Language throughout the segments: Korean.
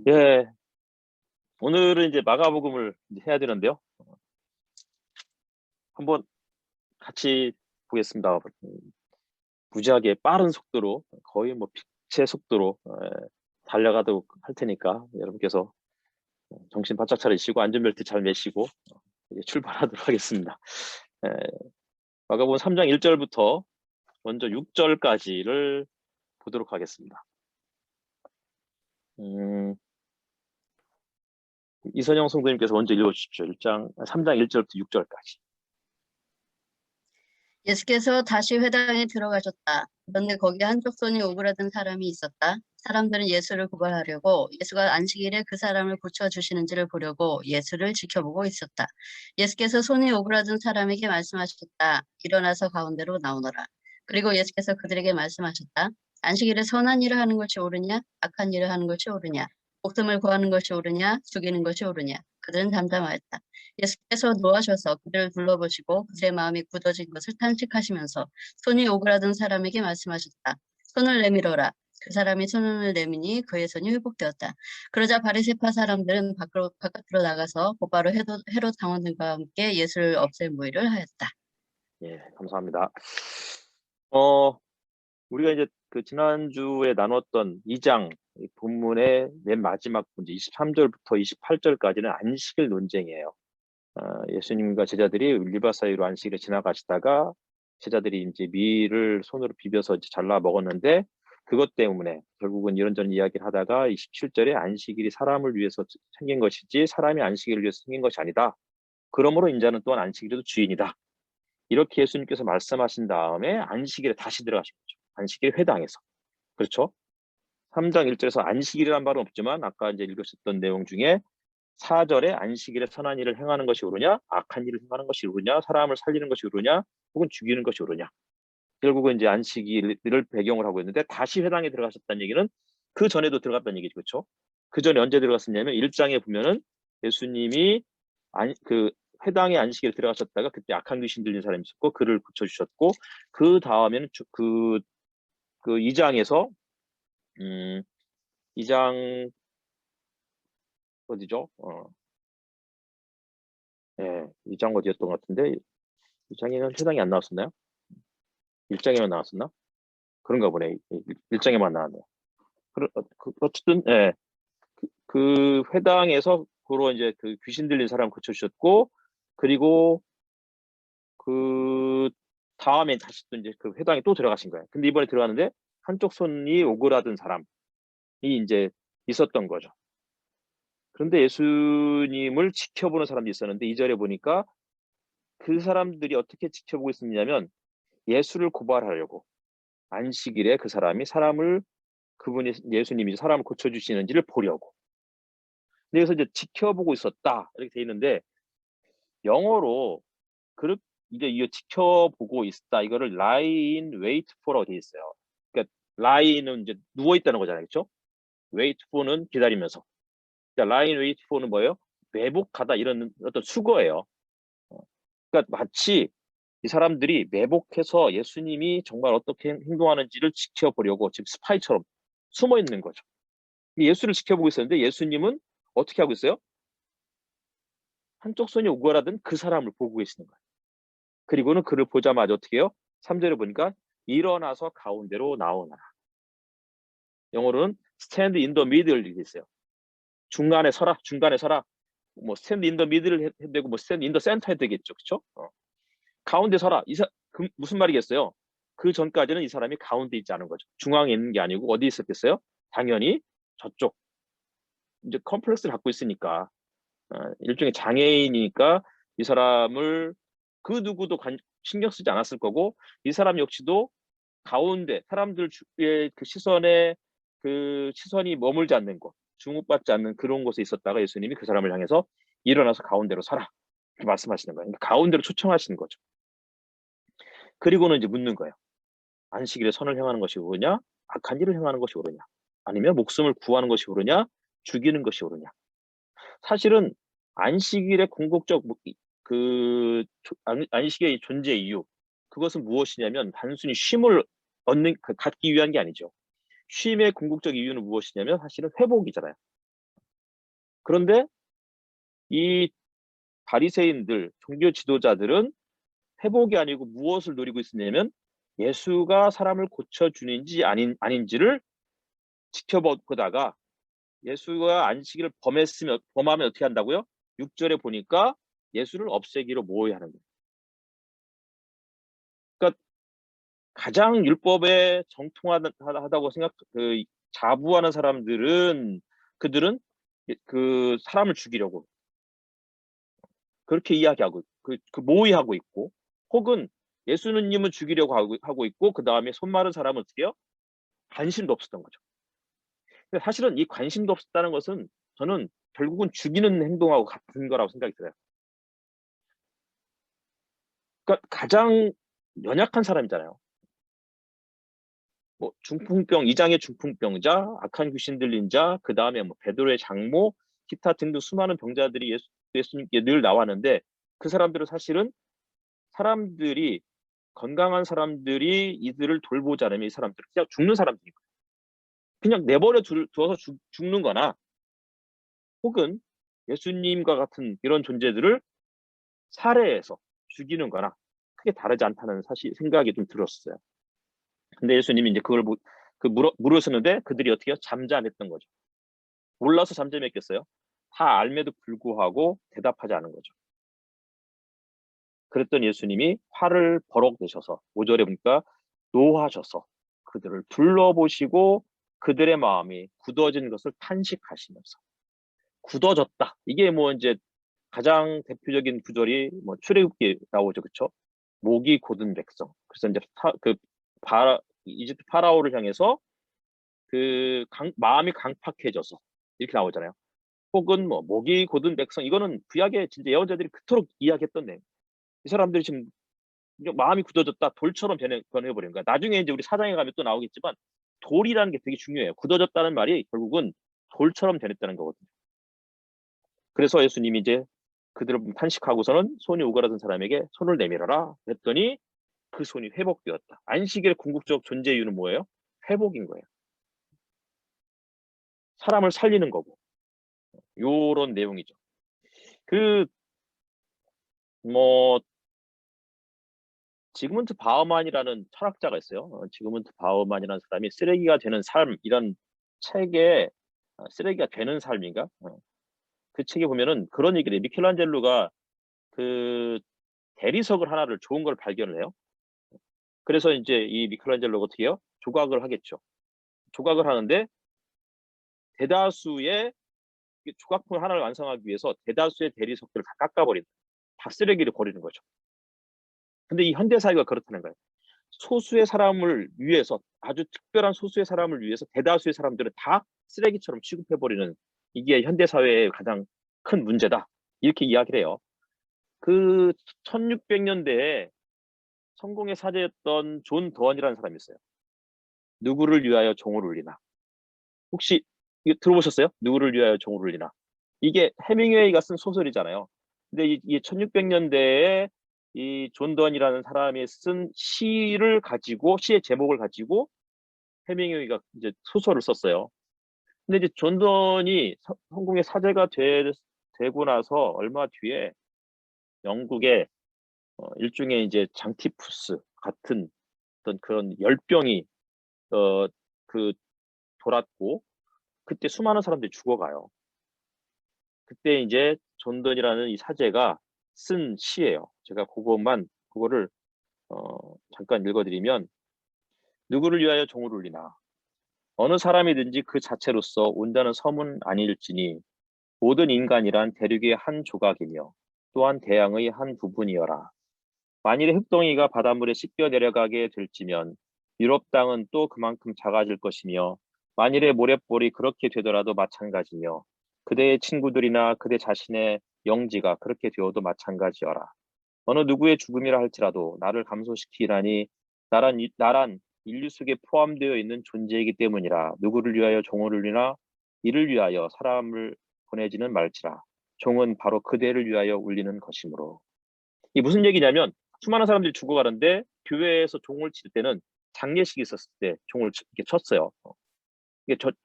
예, 오늘은 이제 마가복음을 이제 해야 되는데요. 한번 같이 보겠습니다. 무지하게 빠른 속도로 거의 뭐 빛의 속도로 달려가도록 할 테니까 여러분께서 정신 바짝 차리시고 안전벨트 잘 매시고 이제 출발하도록 하겠습니다. 에, 마가복음 3장 1절부터 먼저 6절까지를 보도록 하겠습니다. 이선영 성도님께서 먼저 읽어주십시오. 3장 1절부터 6절까지. 예수께서 다시 회당에 들어가셨다. 그런데 거기 한쪽 손이 오그라든 사람이 있었다. 사람들은 예수를 고발하려고 예수가 안식일에 그 사람을 고쳐주시는지를 보려고 예수를 지켜보고 있었다. 예수께서 손이 오그라든 사람에게 말씀하셨다. 일어나서 가운데로 나오너라. 그리고 예수께서 그들에게 말씀하셨다. 안식일에 선한 일을 하는 것이 옳으냐 악한 일을 하는 것이 옳으냐 목숨을 구하는 것이 옳으냐 죽이는 것이 옳으냐. 그들은 담담하였다. 예수께서 노하셔서 그들을 둘러보시고 그들의 마음이 굳어진 것을 탄식하시면서 손이 오그라든 사람에게 말씀하셨다. 손을 내밀어라. 그 사람이 손을 내미니 그의 손이 회복되었다. 그러자 바리새파 사람들은 바깥으로 나가서 곧바로 헤롯 당원들과 함께 예수를 없앨 모의를 하였다. 예, 감사합니다. 우리가 이제 그 지난주에 나눴던 2장 본문의 맨 마지막 문제 23절부터 28절까지는 안식일 논쟁이에요. 예수님과 제자들이 울리바 사이로 안식일에 지나가시다가 제자들이 이제 밀을 손으로 비벼서 이제 잘라 먹었는데 그것 때문에 결국은 이런저런 이야기를 하다가 27절에 안식일이 사람을 위해서 생긴 것이지 사람이 안식일을 위해서 생긴 것이 아니다. 그러므로 인자는 또한 안식일에도 주인이다. 이렇게 예수님께서 말씀하신 다음에 안식일에 다시 들어가신 거죠. 안식일 회당에서. 그렇죠? 3장 1절에서 안식일이란 말은 없지만 아까 이제 읽으셨던 내용 중에 4절에 안식일에 선한 일을 행하는 것이 옳으냐 악한 일을 행하는 것이 옳으냐 사람을 살리는 것이 옳으냐 혹은 죽이는 것이 옳으냐. 결국은 이제 안식일을 배경을 하고 있는데 다시 회당에 들어가셨다는 얘기는 그 전에도 들어갔다는 얘기죠. 그렇죠? 그 전에 언제 들어갔었냐면 1장에 보면은 예수님이 그 회당에 안식일에 들어가셨다가 그때 악한 귀신 들린 사람이 있었고 그를 고쳐주셨고 그 다음에는 그 2장에서 2장 어디죠? 예, 2장 어디였던 것 같은데 2장에는 회당이 안 나왔었나요? 1장에만 나왔었나? 그런가 보네. 1장에만 나왔네요. 어쨌든 예, 그 회당에서 그로 이제 그 귀신 들린 사람 고쳐주셨고 그리고 그 다음에 다시 또 이제 그 회당에 또 들어가신 거예요. 근데 이번에 들어가는데 한쪽 손이 오그라든 사람이 이제 있었던 거죠. 그런데 예수님을 지켜보는 사람도 있었는데 2절에 보니까 그 사람들이 어떻게 지켜보고 있었냐면 예수를 고발하려고 안식일에 그 사람이 그분이 예수님이 사람을 고쳐주시는지를 보려고. 근데 여기서 이제 지켜보고 있었다 이렇게 돼 있는데 영어로 이제 이거 지켜보고 있다 이거를 lie in wait for라고 돼 있어요. 그러니까 lie는 이제 누워 있다는 거잖아요, 그렇죠? wait for는 기다리면서. 그러니까 lie in wait for는 뭐예요? 매복하다 이런 어떤 수거예요. 그러니까 마치 이 사람들이 매복해서 예수님이 정말 어떻게 행동하는지를 지켜보려고 지금 스파이처럼 숨어 있는 거죠. 예수를 지켜보고 있었는데 예수님은 어떻게 하고 있어요? 한쪽 손이 오그라든 그 사람을 보고 계시는 거예요. 그리고는 그를 보자마자 어떻게 해요? 3절에 보니까 일어나서 가운데로 나오너라. 영어로는 stand in the middle 이렇게 있어요. 중간에 서라. 뭐 stand in the middle 해도 되고 뭐 stand in the center 해도 되겠죠. 그렇죠? 가운데 서라. 무슨 말이겠어요? 그 전까지는 이 사람이 가운데 있지 않은 거죠. 중앙에 있는 게 아니고 어디 있었겠어요? 당연히 저쪽. 이제 컴플렉스를 갖고 있으니까 일종의 장애인이니까 이 사람을 그 누구도 신경 쓰지 않았을 거고 이 사람 역시도 가운데 사람들의 그 시선이 머물지 않는 곳, 주목받지 않는 그런 곳에 있었다가 예수님이 그 사람을 향해서 일어나서 가운데로 서라 이렇게 말씀하시는 거예요. 그러니까 가운데로 초청하시는 거죠. 그리고는 이제 묻는 거예요. 안식일에 선을 행하는 것이 옳으냐? 악한 일을 행하는 것이 옳으냐? 아니면 목숨을 구하는 것이 옳으냐? 죽이는 것이 옳으냐? 사실은 안식일의 궁극적 안식의 존재 이유 그것은 무엇이냐면 단순히 쉼을 갖기 위한 게 아니죠. 쉼의 궁극적 이유는 무엇이냐면 사실은 회복이잖아요. 그런데 이 바리새인들, 종교 지도자들은 회복이 아니고 무엇을 노리고 있었냐면 예수가 사람을 고쳐주는지 아닌지를 지켜보다가 예수가 안식일을 범하면 어떻게 한다고요? 6절에 보니까 예수를 없애기로 모의하는 거예요. 그러니까 가장 율법에 정통하다고 자부하는 사람들은 그들은 그 사람을 죽이려고 그렇게 이야기하고 그 모의하고 있고, 혹은 예수님은 죽이려고 하고 있고, 그 다음에 손 마른 사람은 어떻게 해요? 관심도 없었던 거죠. 근데 사실은 이 관심도 없었다는 것은 저는 결국은 죽이는 행동하고 같은 거라고 생각이 들어요. 그러니까 가장 연약한 사람이잖아요. 뭐 중풍병, 이장의 중풍병자, 악한 귀신 들린 자, 그 다음에 뭐 베드로의 장모, 기타 등등 수많은 병자들이 예수님께 늘 나왔는데, 그 사람들은 사실은 사람들이 건강한 사람들이 이들을 돌보지 않으면 이 사람들은 그냥 죽는 사람들이고, 그냥 내버려 두어서 죽는 거나, 혹은 예수님과 같은 이런 존재들을 살해해서 죽이는 거나 크게 다르지 않다는 사실 생각이 좀 들었어요. 근데 예수님이 이제 그걸 물으셨는데 그들이 어떻게 해요? 잠잠했던 거죠. 몰라서 잠잠했겠어요? 다 알매도 불구하고 대답하지 않은 거죠. 그랬더니 예수님이 화를 버럭 내셔서 5절에 보니까 노하셔서 그들을 둘러보시고 그들의 마음이 굳어진 것을 탄식하시면서, 굳어졌다. 이게 뭐 이제 가장 대표적인 구절이 뭐 출애굽기에 나오죠, 그렇죠? 목이 곧은 백성. 그래서 이제 이집트 파라오를 향해서 마음이 강팍해져서 이렇게 나오잖아요. 혹은 뭐 목이 곧은 백성, 이거는 구약의 진짜 예언자들이 그토록 이야기했던 내용. 이 사람들이 지금 마음이 굳어졌다, 돌처럼 변해버린 거야. 나중에 이제 우리 사장에 가면 또 나오겠지만 돌이라는 게 되게 중요해요. 굳어졌다는 말이 결국은 돌처럼 변했다는 거거든요. 그래서 예수님이 이제 그들을 탄식하고서는 손이 오그라든 사람에게 손을 내밀어라 했더니 그 손이 회복되었다. 안식일의 궁극적 존재 이유는 뭐예요? 회복인 거예요. 사람을 살리는 거고, 요런 내용이죠. 뭐 지그문트 바우만이라는 철학자가 있어요. 지그문트 바우만이라는 사람이 쓰레기가 되는 삶, 이런 책에 쓰레기가 되는 삶인가? 그 책에 보면은 그런 얘기를 해요. 미켈란젤로가 그 대리석을 하나를 좋은 걸 발견을 해요. 그래서 이제 이 미켈란젤로가 어떻게 해요? 조각을 하겠죠. 조각을 하는데 대다수의 조각품 하나를 완성하기 위해서 대다수의 대리석들을 다 깎아버린다. 다 쓰레기를 버리는 거죠. 근데 이 현대 사회가 그렇다는 거예요. 소수의 사람을 위해서, 아주 특별한 소수의 사람을 위해서 대다수의 사람들은 다 쓰레기처럼 취급해버리는, 이게 현대 사회의 가장 큰 문제다. 이렇게 이야기를 해요. 그 1600년대에 성공의 사제였던 존 더원이라는 사람이 있어요. 누구를 위하여 종을 울리나. 혹시 이거 들어보셨어요? 누구를 위하여 종을 울리나. 이게 해밍웨이가 쓴 소설이잖아요. 근데 이 1600년대에 이 존 던이라는 사람이 쓴 시의 제목을 가지고 해밍웨이가 이제 소설을 썼어요. 근데 이제 존 던이 성공의 사제가 되고 나서 얼마 뒤에 영국의 일종의 이제 장티푸스 같은 어떤 그런 열병이 어, 그 돌았고, 그때 수많은 사람들이 죽어가요. 그때 이제 존 던이라는 이 사제가 쓴 시예요. 제가 그거를 잠깐 읽어드리면, 누구를 위하여 종을 울리나. 어느 사람이든지 그 자체로서 온다는 섬은 아닐지니 모든 인간이란 대륙의 한 조각이며 또한 대양의 한 부분이여라. 만일에 흙덩이가 바닷물에 씻겨 내려가게 될지면 유럽 땅은 또 그만큼 작아질 것이며, 만일에 모래볼이 그렇게 되더라도 마찬가지며 그대의 친구들이나 그대 자신의 영지가 그렇게 되어도 마찬가지여라. 어느 누구의 죽음이라 할지라도 나를 감소시키라니 나란 인류 속에 포함되어 있는 존재이기 때문이라. 누구를 위하여 종을 울리나 이를 위하여 사람을 보내지는 말지라. 종은 바로 그대를 위하여 울리는 것이므로. 이게 무슨 얘기냐면, 수많은 사람들이 죽어가는데 교회에서 종을 칠 때는 장례식이 있었을 때 종을 이렇게 쳤어요.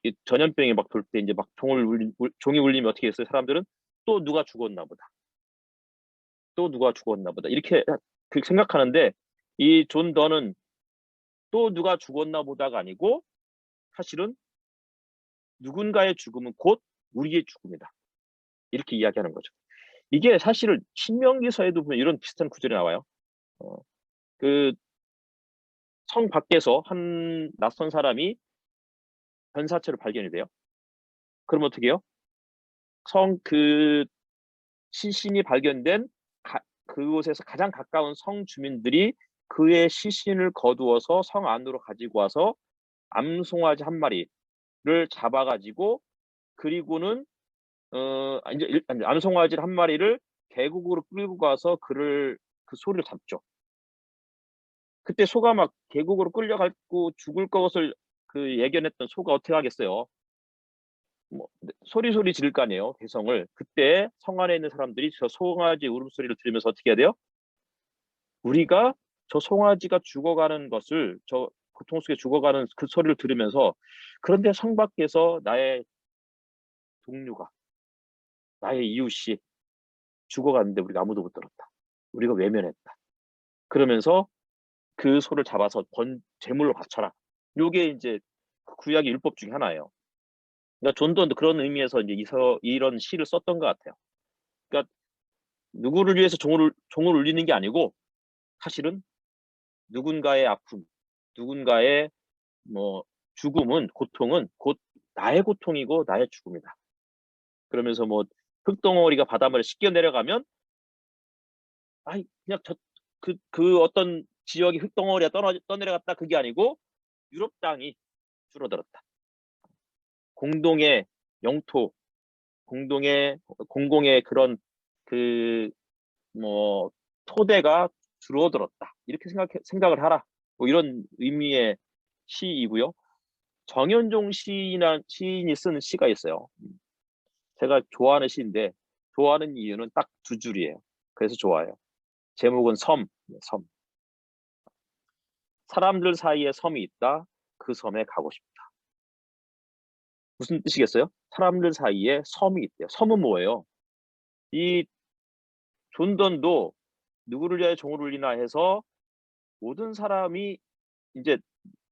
이 전염병이 막 돌 때 이제 막 종이 울리면 어떻게 했어요? 사람들은 또 누가 죽었나 보다. 또 누가 죽었나 보다. 이렇게 생각하는데 이 존 더는 또 누가 죽었나 보다가 아니고 사실은 누군가의 죽음은 곧 우리의 죽음이다. 이렇게 이야기하는 거죠. 이게 사실은 신명기서에도 보면 이런 비슷한 구절이 나와요. 그 성 밖에서 한 낯선 사람이 변사체로 발견이 돼요. 그럼 어떻게 해요? 시신이 발견된 그곳에서 가장 가까운 성 주민들이 그의 시신을 거두어서 성 안으로 가지고 와서 암송아지 한 마리를 잡아가지고 그리고는 이제 암송아지 한 마리를 계곡으로 끌고 가서 그 소를 잡죠. 그때 소가 막 계곡으로 끌려가고 죽을 것을 예견했던 소가 어떻게 하겠어요? 뭐 소리 지를 거 아니에요, 개성을. 그때 성 안에 있는 사람들이 저 송아지 울음소리를 들으면서 어떻게 해야 돼요? 우리가 저 송아지가 죽어가는 것을, 저 고통 속에 죽어가는 그 소리를 들으면서, 그런데 성 밖에서 나의 동료가, 나의 이웃이 죽어갔는데 우리가 아무도 못 들었다. 우리가 외면했다. 그러면서 그 소를 잡아서 제물로 바쳐라. 요게 이제 구약의 율법 중에 하나예요. 그러니까 존도 그런 의미에서 이제 이런 시를 썼던 것 같아요. 그러니까 누구를 위해서 종을 울리는 게 아니고 사실은 누군가의 아픔, 누군가의 뭐 죽음은, 고통은 곧 나의 고통이고 나의 죽음이다. 그러면서 뭐 흙덩어리가 바닷물에 씻겨 내려가면 그냥 그 어떤 지역이 흙덩어리가 떠내려갔다, 그게 아니고 유럽 땅이 줄어들었다. 공동의 영토, 공공의 그런 뭐 토대가 줄어들었다. 이렇게 생각을 하라. 뭐 이런 의미의 시이고요. 정현종 시인이 쓴 시가 있어요. 제가 좋아하는 시인데, 좋아하는 이유는 딱 두 줄이에요. 그래서 좋아요. 제목은 섬. 사람들 사이에 섬이 있다. 그 섬에 가고 싶다. 무슨 뜻이겠어요? 사람들 사이에 섬이 있대요. 섬은 뭐예요? 이 존던도 누구를 위하여 종을 울리나 해서 모든 사람이 이제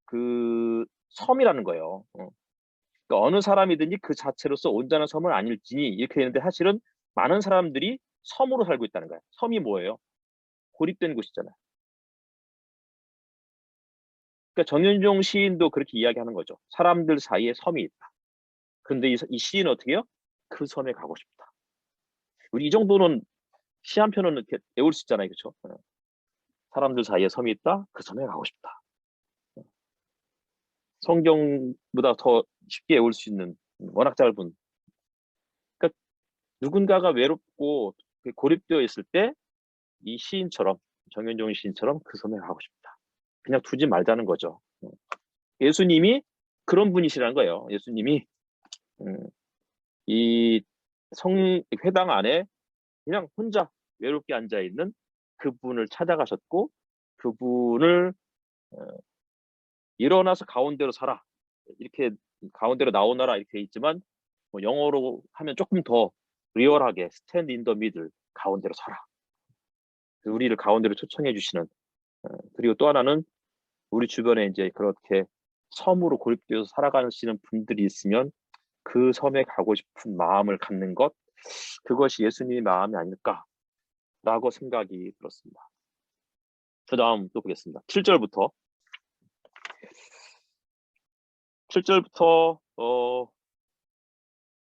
그 섬이라는 거예요. 그러니까 어느 사람이든지 그 자체로서 온전한 섬은 아닐지니, 이렇게 되는데 사실은 많은 사람들이 섬으로 살고 있다는 거예요. 섬이 뭐예요? 고립된 곳이잖아요. 그러니까 정현종 시인도 그렇게 이야기하는 거죠. 사람들 사이에 섬이 있다. 그런데 이 시인은 어떻게 해요? 그 섬에 가고 싶다. 우리 이 정도는 시 한 편은 이렇게 외울 수 있잖아요. 그렇죠? 사람들 사이에 섬이 있다. 그 섬에 가고 싶다. 성경보다 더 쉽게 외울 수 있는, 워낙 짧은. 그러니까 누군가가 외롭고 고립되어 있을 때 이 시인처럼, 정현종 시인처럼 그 섬에 가고 싶다. 그냥 두지 말자는 거죠. 예수님이 그런 분이시라는 거예요. 예수님이 이 회당 안에 그냥 혼자 외롭게 앉아 있는 그분을 찾아가셨고, 그분을 일어나서 가운데로 서라, 이렇게 가운데로 나오너라 이렇게 돼 있지만, 뭐 영어로 하면 조금 더 리얼하게 stand in the middle, 가운데로 서라. 우리를 가운데로 초청해 주시는. 그리고 또 하나는 우리 주변에 이제 그렇게 섬으로 고립되어서 살아가시는 분들이 있으면 그 섬에 가고 싶은 마음을 갖는 것, 그것이 예수님의 마음이 아닐까라고 생각이 들었습니다. 그 다음 또 보겠습니다. 7절부터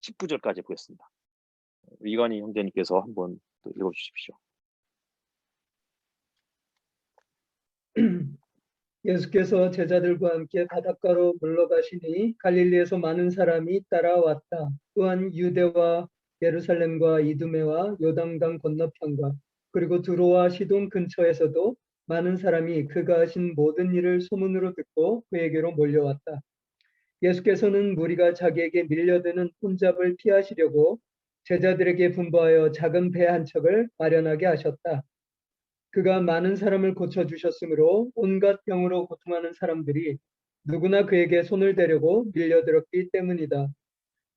19절까지 보겠습니다. 이관희 형제님께서 한번 또 읽어주십시오. 예수께서 제자들과 함께 바닷가로 물러가시니 갈릴리에서 많은 사람이 따라왔다. 또한 유대와 예루살렘과 이두메와 요단강 건너편과 그리고 두로와 시돈 근처에서도 많은 사람이 그가 하신 모든 일을 소문으로 듣고 그에게로 몰려왔다. 예수께서는 무리가 자기에게 밀려드는 혼잡을 피하시려고 제자들에게 분부하여 작은 배 한 척을 마련하게 하셨다. 그가 많은 사람을 고쳐주셨으므로 온갖 병으로 고통하는 사람들이 누구나 그에게 손을 대려고 밀려들었기 때문이다.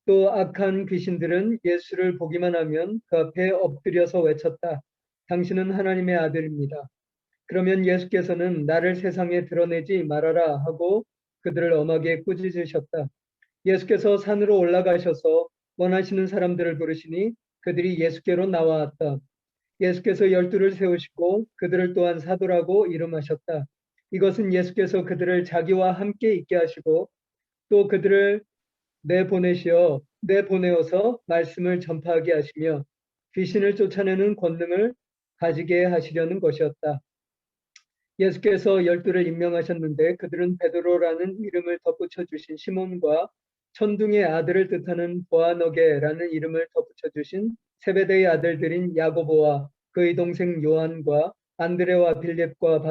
또 악한 귀신들은 예수를 보기만 하면 그 앞에 엎드려서 외쳤다. 당신은 하나님의 아들입니다. 그러면 예수께서는 나를 세상에 드러내지 말아라 하고 그들을 엄하게 꾸짖으셨다. 예수께서 산으로 올라가셔서 원하시는 사람들을 부르시니 그들이 예수께로 나와왔다. 예수께서 12를 세우시고 그들을 또한 사도라고 이름하셨다. 이것은 예수께서 그들을 자기와 함께 있게 하시고 또 그들을 내보내어서 말씀을 전파하게 하시며 귀신을 쫓아내는 권능을 가지게 하시려는 것이었다. 예수께서 12를 임명하셨는데 그들은 베드로라는 이름을 덧붙여 주신 시몬과 천둥의 아들을 뜻하는 보아너게라는 이름을 덧붙여 주신 세베대의 아들들인 야고보와 그의 동생 요한과 안드레와 빌립과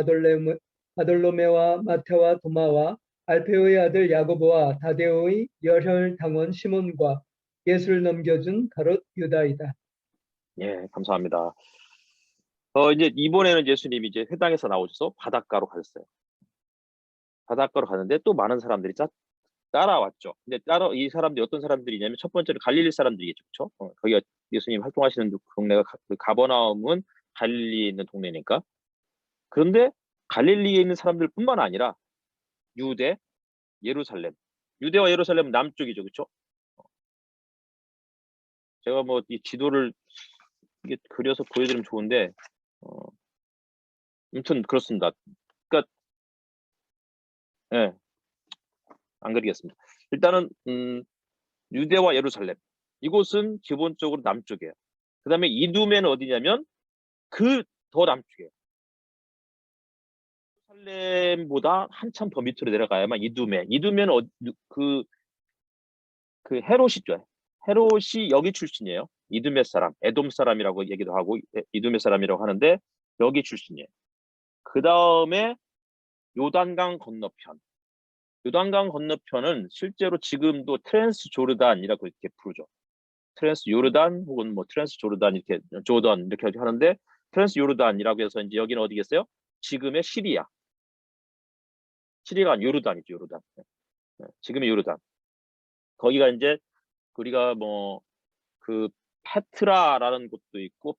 바돌로메와 마테와 도마와 알페오의 아들 야고보와 다데오의 열혈 당원 시몬과 예수를 넘겨준 가롯 유다이다. 예, 감사합니다. 이제 이번에는 예수님이 이제 회당에서 나오셔서 바닷가로 가셨어요. 바닷가로 가는데 또 많은 사람들이 따라왔죠. 근데 이 사람들이 어떤 사람들이냐면 첫 번째는 갈릴리 사람들이겠죠. 그렇죠? 거기가 예수님 활동하시는 동네가 그 가버나움은 갈릴리에 있는 동네니까. 그런데 갈릴리에 있는 사람들뿐만 아니라 유대, 예루살렘. 유대와 예루살렘은 남쪽이죠. 그렇죠? 제가 뭐 이 지도를 이게 그려서 보여드리면 좋은데 아무튼 그렇습니다. 그러니까 예, 안 그리겠습니다. 일단은 유대와 예루살렘 이곳은 기본적으로 남쪽이에요. 그 다음에 이두메는 어디냐면 그 더 남쪽이에요. 예루살렘보다 한참 더 밑으로 내려가야만 이두메는 그 헤롯이죠. 헤롯이 여기 출신이에요. 이두메 사람, 에돔 사람이라고 얘기도 하고 이두메 사람이라고 하는데 여기 출신이에요. 그 다음에 요단강 건너편. 요단강 건너편은 실제로 지금도 트랜스 조르단이라고 이렇게 부르죠. 트랜스 요르단 혹은 뭐 트랜스 조르단 이렇게 조던 이렇게 하는데 트랜스 요르단이라고 해서 이제 여기는 어디겠어요? 지금의 시리아. 시리아가 요르단이죠, 요르단. 지금의 요르단. 거기가 이제 우리가 뭐 그 페트라라는 곳도 있고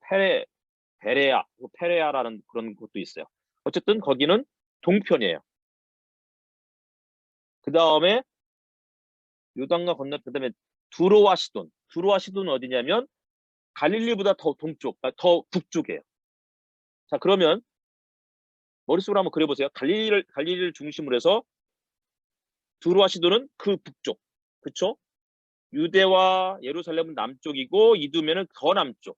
페레아라는 그런 곳도 있어요. 어쨌든 거기는 동편이에요. 그 다음에 요단강 건너편 그다음에 두로와 시돈은 어디냐면 갈릴리보다 더 동쪽, 더 북쪽이에요. 자, 그러면 머릿속으로 한번 그려보세요. 갈릴리를 중심으로 해서 두로와 시돈은 그 북쪽, 그렇죠? 유대와 예루살렘은 남쪽이고 이두메는 더 남쪽.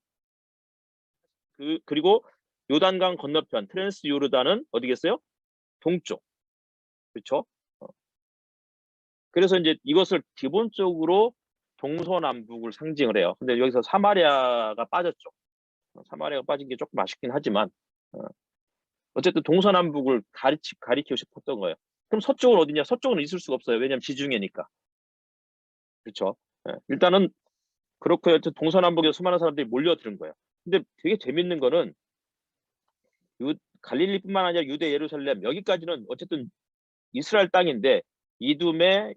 그리고 요단강 건너편 트랜스 요르단은 어디겠어요? 동쪽, 그렇죠? 그래서 이제 이것을 기본적으로 동서남북을 상징을 해요. 근데 여기서 사마리아가 빠졌죠. 사마리아가 빠진 게 조금 아쉽긴 하지만 어쨌든 동서남북을 가리키고 싶었던 거예요. 그럼 서쪽은 어디냐? 서쪽은 있을 수가 없어요. 왜냐하면 지중해니까. 그렇죠? 일단은 그렇고요. 동서남북에 수많은 사람들이 몰려드는 거예요. 근데 되게 재밌는 거는 갈릴리뿐만 아니라 유대, 예루살렘 여기까지는 어쨌든 이스라엘 땅인데 이두메,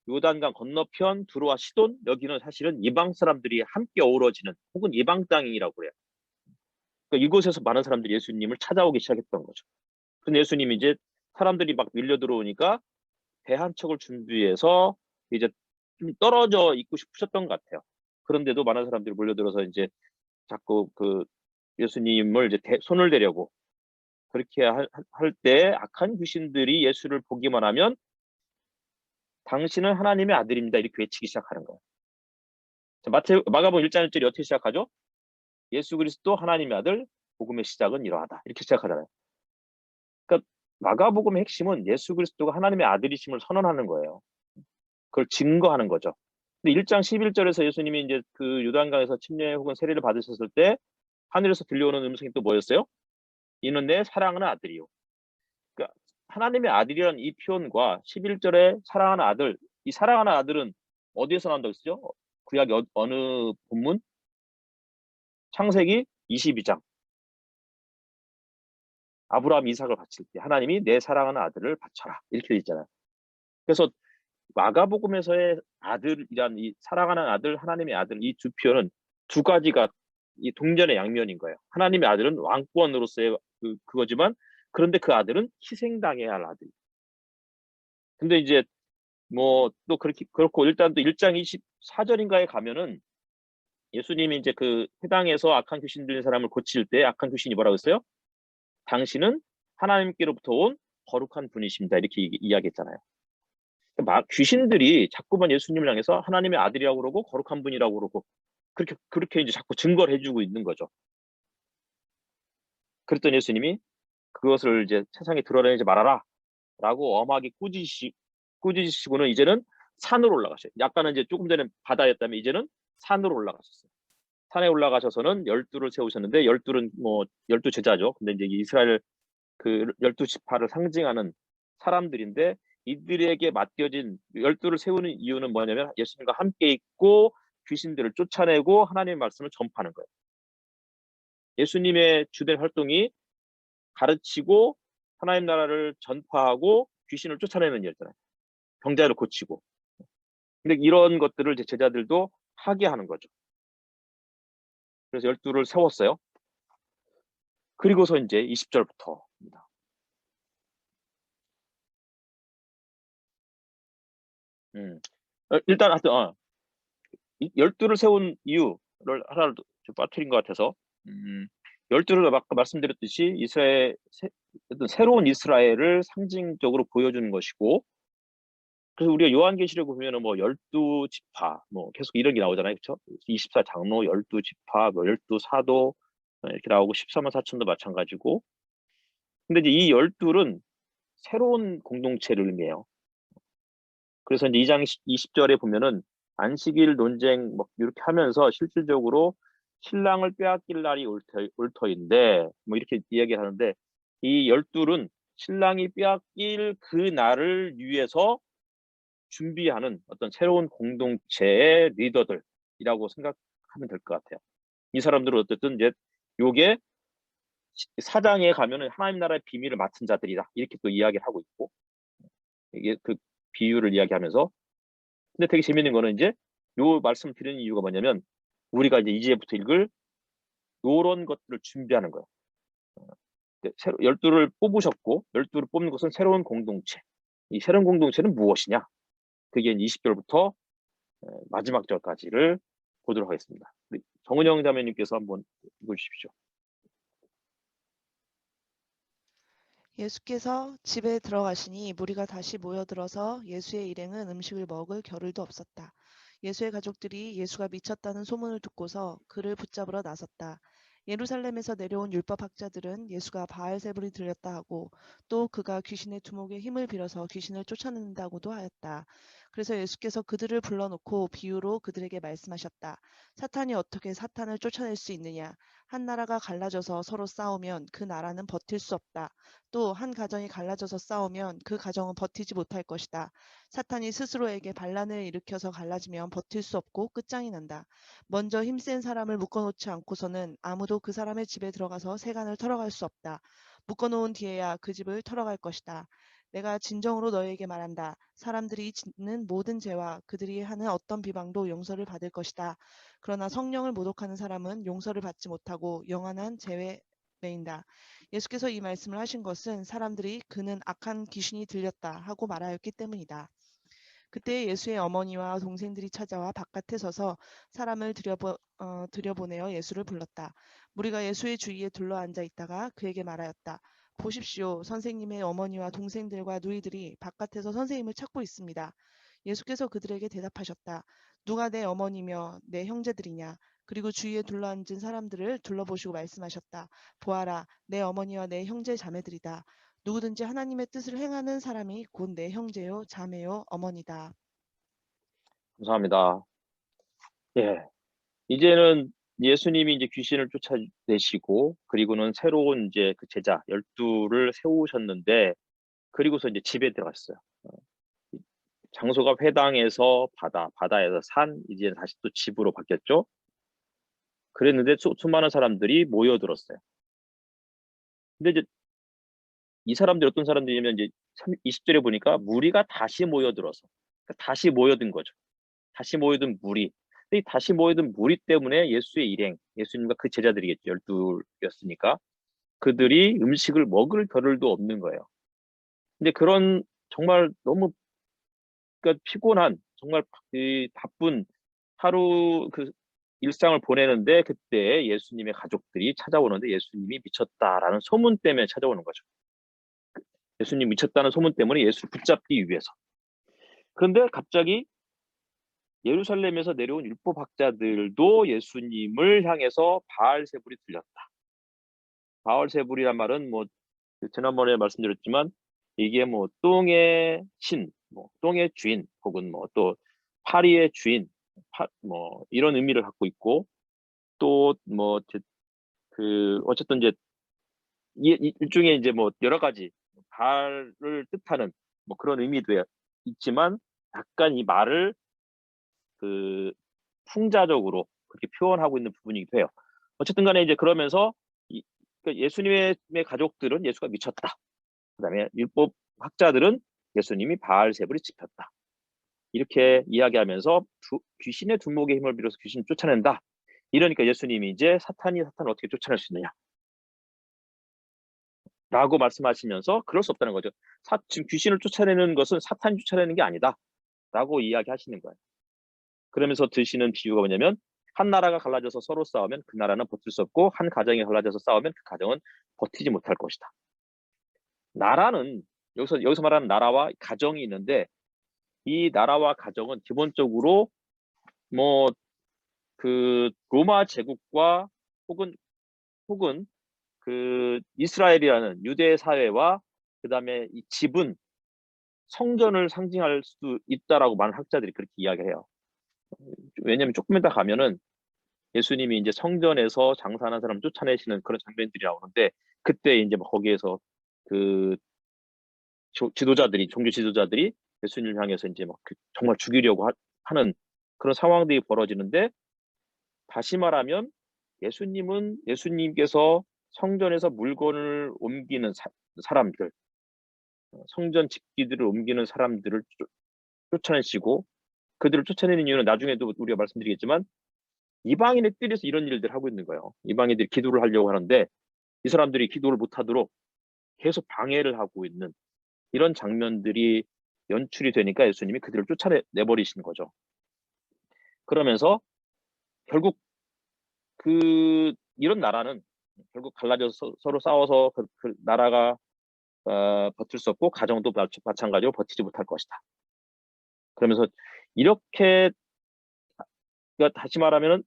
요단강 건너편, 두로와 시돈 여기는 사실은 이방 사람들이 함께 어우러지는 혹은 이방 땅이라고 그래요. 그러니까 이곳에서 많은 사람들이 예수님을 찾아오기 시작했던 거죠. 근데 예수님이 이제 사람들이 막 밀려 들어오니까 배 한 척을 준비해서 이제 좀 떨어져 있고 싶으셨던 것 같아요. 그런데도 많은 사람들이 몰려들어서 이제 자꾸 그 예수님을 이제 손을 대려고 그렇게 할 때 악한 귀신들이 예수를 보기만 하면 당신은 하나님의 아들입니다. 이렇게 외치기 시작하는 거예요. 마가복음 1장 1절이 어떻게 시작하죠? 예수 그리스도 하나님의 아들, 복음의 시작은 이러하다. 이렇게 시작하잖아요. 그러니까 마가복음의 핵심은 예수 그리스도가 하나님의 아들이심을 선언하는 거예요. 그걸 증거하는 거죠. 근데 1장 11절에서 예수님이 이제 그 요단강에서 침례 혹은 세례를 받으셨을 때 하늘에서 들려오는 음성이 또 뭐였어요? 이는 내 사랑하는 아들이요. 그러니까 하나님의 아들이라는 이 표현과 11절에 사랑하는 아들, 이 사랑하는 아들은 어디에서 나온다고 했죠? 구약 어느 본문? 창세기 22장. 아브라함 이삭을 바칠 때 하나님이 내 사랑하는 아들을 바쳐라. 이렇게 돼 있잖아요. 그래서 마가복음에서의 아들이란 이 사랑하는 아들, 하나님의 아들 이 두 표현은 두 가지가 이 동전의 양면인 거예요. 하나님의 아들은 왕권으로서의 그거지만 그런데 그 아들은 희생당해야 할 아들. 근데 이제 뭐 또 그렇게 그렇고 일단 또 1장 24절인가에 가면은 예수님이 이제 그 회당에서 악한 귀신 들린 사람을 고칠 때 악한 귀신이 뭐라고 했어요? 당신은 하나님께로부터 온 거룩한 분이십니다. 이렇게 이야기했잖아요. 귀신들이 자꾸만 예수님을 향해서 하나님의 아들이라고 그러고 거룩한 분이라고 그러고 그렇게 이제 자꾸 증거를 해주고 있는 거죠. 그랬더니 예수님이 그것을 이제 세상에 드러내지 말아라라고 엄하게 꾸짖으시고는 이제는 산으로 올라가셔요. 약간은 이제 조금 전에 바다였다면 이제는 산으로 올라가셨어요. 산에 올라가셔서는 12를 세우셨는데 12는 뭐 12 제자죠. 근데 이제 이스라엘 그 12 지파를 상징하는 사람들인데 이들에게 맡겨진 12를 세우는 이유는 뭐냐면 예수님과 함께 있고 귀신들을 쫓아내고 하나님의 말씀을 전파하는 거예요. 예수님의 주된 활동이 가르치고 하나님 나라를 전파하고 귀신을 쫓아내는 일이잖아요. 병자를 고치고. 근데 이런 것들을 이제 제자들도 하게 하는 거죠. 그래서 12를 세웠어요. 그리고서 이제 20절부터입니다. 일단 하여튼 12를 세운 이유를 하나를 좀 빠뜨린 것 같아서 12를 아까 말씀드렸듯이 어떤 새로운 이스라엘을 상징적으로 보여주는 것이고 그래서 우리가 요한계시록을 보면은 뭐 12지파 뭐 계속 이런 게 나오잖아요. 그렇죠? 24장로, 12지파, 뭐 12사도 이렇게 나오고 14만 4천도 마찬가지고 근데 이제 이 12는 새로운 공동체를 의미해요. 그래서 이제 2장 20절에 보면은 안식일 논쟁 뭐 이렇게 하면서 실질적으로 신랑을 빼앗길 날이 올 터인데 뭐 이렇게 이야기를 하는데 이 12는 신랑이 빼앗길 그 날을 위해서 준비하는 어떤 새로운 공동체의 리더들이라고 생각하면 될 것 같아요. 이 사람들은 어쨌든 이제 요게 사장에 가면은 하나님 나라의 비밀을 맡은 자들이다 이렇게 또 이야기를 하고 있고 이게 그 비유를 이야기하면서 근데 되게 재밌는 거는 이제 요 말씀 드리는 이유가 뭐냐면 우리가 이제 이제부터 읽을 요런 것들을 준비하는 거예요. 새로 12를 뽑으셨고 12를 뽑는 것은 새로운 공동체. 이 새로운 공동체는 무엇이냐? 그게 20절부터 마지막 절까지를 보도록 하겠습니다. 우리 정은영 자매님께서 한번 읽어주십시오. 예수께서 집에 들어가시니 무리가 다시 모여들어서 예수의 일행은 음식을 먹을 겨를도 없었다. 예수의 가족들이 예수가 미쳤다는 소문을 듣고서 그를 붙잡으러 나섰다. 예루살렘에서 내려온 율법학자들은 예수가 바알세불이 들렸다 하고 또 그가 귀신의 두목에 힘을 빌어서 귀신을 쫓아낸다고도 하였다. 그래서 예수께서 그들을 불러놓고 비유로 그들에게 말씀하셨다. 사탄이 어떻게 사탄을 쫓아낼 수 있느냐? 한 나라가 갈라져서 서로 싸우면 그 나라는 버틸 수 없다. 또 한 가정이 갈라져서 싸우면 그 가정은 버티지 못할 것이다. 사탄이 스스로에게 반란을 일으켜서 갈라지면 버틸 수 없고 끝장이 난다. 먼저 힘센 사람을 묶어놓지 않고서는 아무도 그 사람의 집에 들어가서 세간을 털어갈 수 없다. 묶어놓은 뒤에야 그 집을 털어갈 것이다. 내가 진정으로 너희에게 말한다. 사람들이 짓는 모든 죄와 그들이 하는 어떤 비방도 용서를 받을 것이다. 그러나 성령을 모독하는 사람은 용서를 받지 못하고 영원한 죄에 매인다. 예수께서 이 말씀을 하신 것은 사람들이 그는 악한 귀신이 들렸다 하고 말하였기 때문이다. 그때 예수의 어머니와 동생들이 찾아와 바깥에 서서 사람을 들여보내어 예수를 불렀다. 무리가 예수의 주위에 둘러앉아 있다가 그에게 말하였다. 보십시오. 선생님의 어머니와 동생들과 누이들이 바깥에서 선생님을 찾고 있습니다. 예수께서 그들에게 대답하셨다. 누가 내 어머니며 내 형제들이냐? 그리고 주위에 둘러앉은 사람들을 둘러보시고 말씀하셨다. 보아라, 내 어머니와 내 형제 자매들이다. 누구든지 하나님의 뜻을 행하는 사람이 곧 내 형제요, 자매요, 어머니다. 감사합니다. 예. 이제는 예수님이 이제 귀신을 쫓아내시고 그리고는 새로운 이제 그 제자 12를 세우셨는데 그리고서 이제 집에 들어갔어요. 장소가 회당에서 바다에서 산, 이제 다시 또 집으로 바뀌었죠. 그랬는데 수많은 사람들이 모여들었어요. 근데 이제 이 사람들이 어떤 사람들이냐면 이제 20절에 보니까 무리가 다시 모여들어서 그러니까 다시 모여든 거죠. 다시 모여든 무리. 근데 이 다시 모여든 무리 때문에 예수의 일행, 예수님과 그 제자들이겠죠. 12였으니까. 그들이 음식을 먹을 겨를도 없는 거예요. 근데 그런 정말 너무 그러니까 피곤한 정말 이 바쁜 하루 그 일상을 보내는데 그때 예수님의 가족들이 찾아오는데 예수님이 미쳤다라는 소문 때문에 찾아오는 거죠. 예수님 미쳤다는 소문 때문에 예수를 붙잡기 위해서. 그런데 갑자기 예루살렘에서 내려온 율법학자들도 예수님을 향해서 바알세불이 들렸다. 바알세불이란 말은 뭐 지난번에 말씀드렸지만 이게 뭐 똥의 신, 뭐 똥의 주인 혹은 뭐 또 파리의 주인, 뭐 이런 의미를 갖고 있고 또 뭐 그 어쨌든 이제 일종의 이제 뭐 여러 가지 바알을 뜻하는 뭐 그런 의미도 있지만 약간 이 말을 그 풍자적으로 그렇게 표현하고 있는 부분이기도 해요. 어쨌든 간에 이제 그러면서 그러니까 예수님의 가족들은 예수가 미쳤다. 그다음에 율법 학자들은 예수님이 바알세불이 짚혔다. 이렇게 이야기하면서 귀신의 두목의 힘을 빌어서 귀신을 쫓아낸다. 이러니까 예수님이 이제 사탄을 어떻게 쫓아낼 수 있느냐? 라고 말씀하시면서 그럴 수 없다는 거죠. 지금 귀신을 쫓아내는 것은 사탄이 쫓아내는 게 아니다. 라고 이야기하시는 거예요. 그러면서 드시는 비유가 뭐냐면 한 나라가 갈라져서 서로 싸우면 그 나라는 버틸 수 없고 한 가정이 갈라져서 싸우면 그 가정은 버티지 못할 것이다. 나라는 여기서 말하는 나라와 가정이 있는데 이 나라와 가정은 기본적으로 뭐 그 로마 제국과 혹은 그 이스라엘이라는 유대 사회와 그다음에 이 집은 성전을 상징할 수 있다라고 많은 학자들이 그렇게 이야기해요. 왜냐하면 조금 이따 가면은 예수님이 이제 성전에서 장사하는 사람 쫓아내시는 그런 장면들이 나오는데 그때 이제 뭐 거기에서 그 종교 지도자들이 예수님을 향해서 이제 막 정말 죽이려고 하는 그런 상황들이 벌어지는데 다시 말하면 예수님께서 성전에서 물건을 옮기는 사람들, 성전 집기들을 옮기는 사람들을 쫓아내시고 그들을 쫓아내는 이유는 나중에도 우리가 말씀드리겠지만 이방인의 뜰에서 이런 일들을 하고 있는 거예요. 이방인들이 기도를 하려고 하는데 이 사람들이 기도를 못하도록 계속 방해를 하고 있는 이런 장면들이 연출이 되니까 예수님이 그들을 쫓아내버리시는 거죠. 그러면서 결국 이런 나라는 결국 갈라져서 서로 싸워서 그 나라가 버틸 수 없고 가정도 마찬가지로 버티지 못할 것이다. 그러면서 이렇게 그러니까 다시 말하면은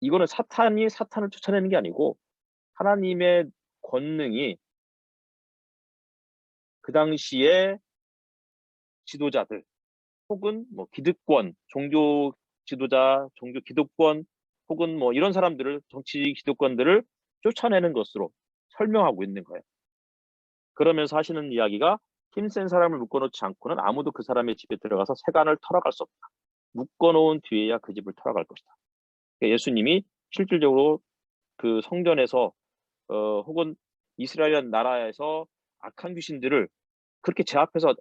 이거는 사탄이 사탄을 쫓아내는 게 아니고 하나님의 권능이 그 당시에 지도자들 혹은 뭐 기득권, 종교 지도자, 종교 기득권 혹은 뭐 이런 사람들을 정치 기득권들을 쫓아내는 것으로 설명하고 있는 거예요. 그러면서 하시는 이야기가 힘센 사람을 묶어놓지 않고는 아무도 그 사람의 집에 들어가서 세간을 털어갈 수 없다. 묶어놓은 뒤에야 그 집을 털어갈 것이다. 그러니까 예수님이 실질적으로 그 성전에서 혹은 이스라엘 나라에서 악한 귀신들을 그렇게 제 앞에서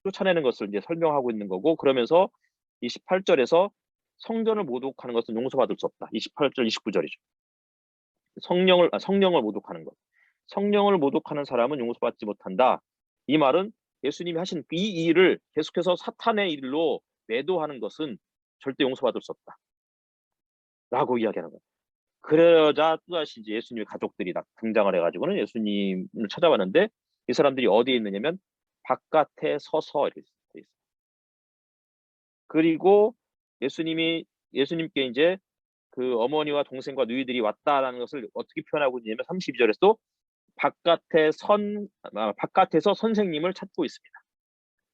쫓아내는 것을 이제 설명하고 있는 거고 그러면서 28절에서 성전을 모독하는 것은 용서받을 수 없다. 28절, 29절이죠. 성령을 모독하는 것. 성령을 모독하는 사람은 용서받지 못한다. 이 말은 예수님이 하신 이 일을 계속해서 사탄의 일로 매도하는 것은 절대 용서받을 수 없다. 라고 이야기하는 거예요. 그러자 또다시 이제 예수님의 가족들이 등장을 해가지고는 예수님을 찾아왔는데 이 사람들이 어디에 있느냐면 바깥에 서서 이렇게 돼 있어요. 그리고 예수님께 이제 그 어머니와 동생과 누이들이 왔다라는 것을 어떻게 표현하고 있냐면 32절에서도 바깥에서 선생님을 찾고 있습니다.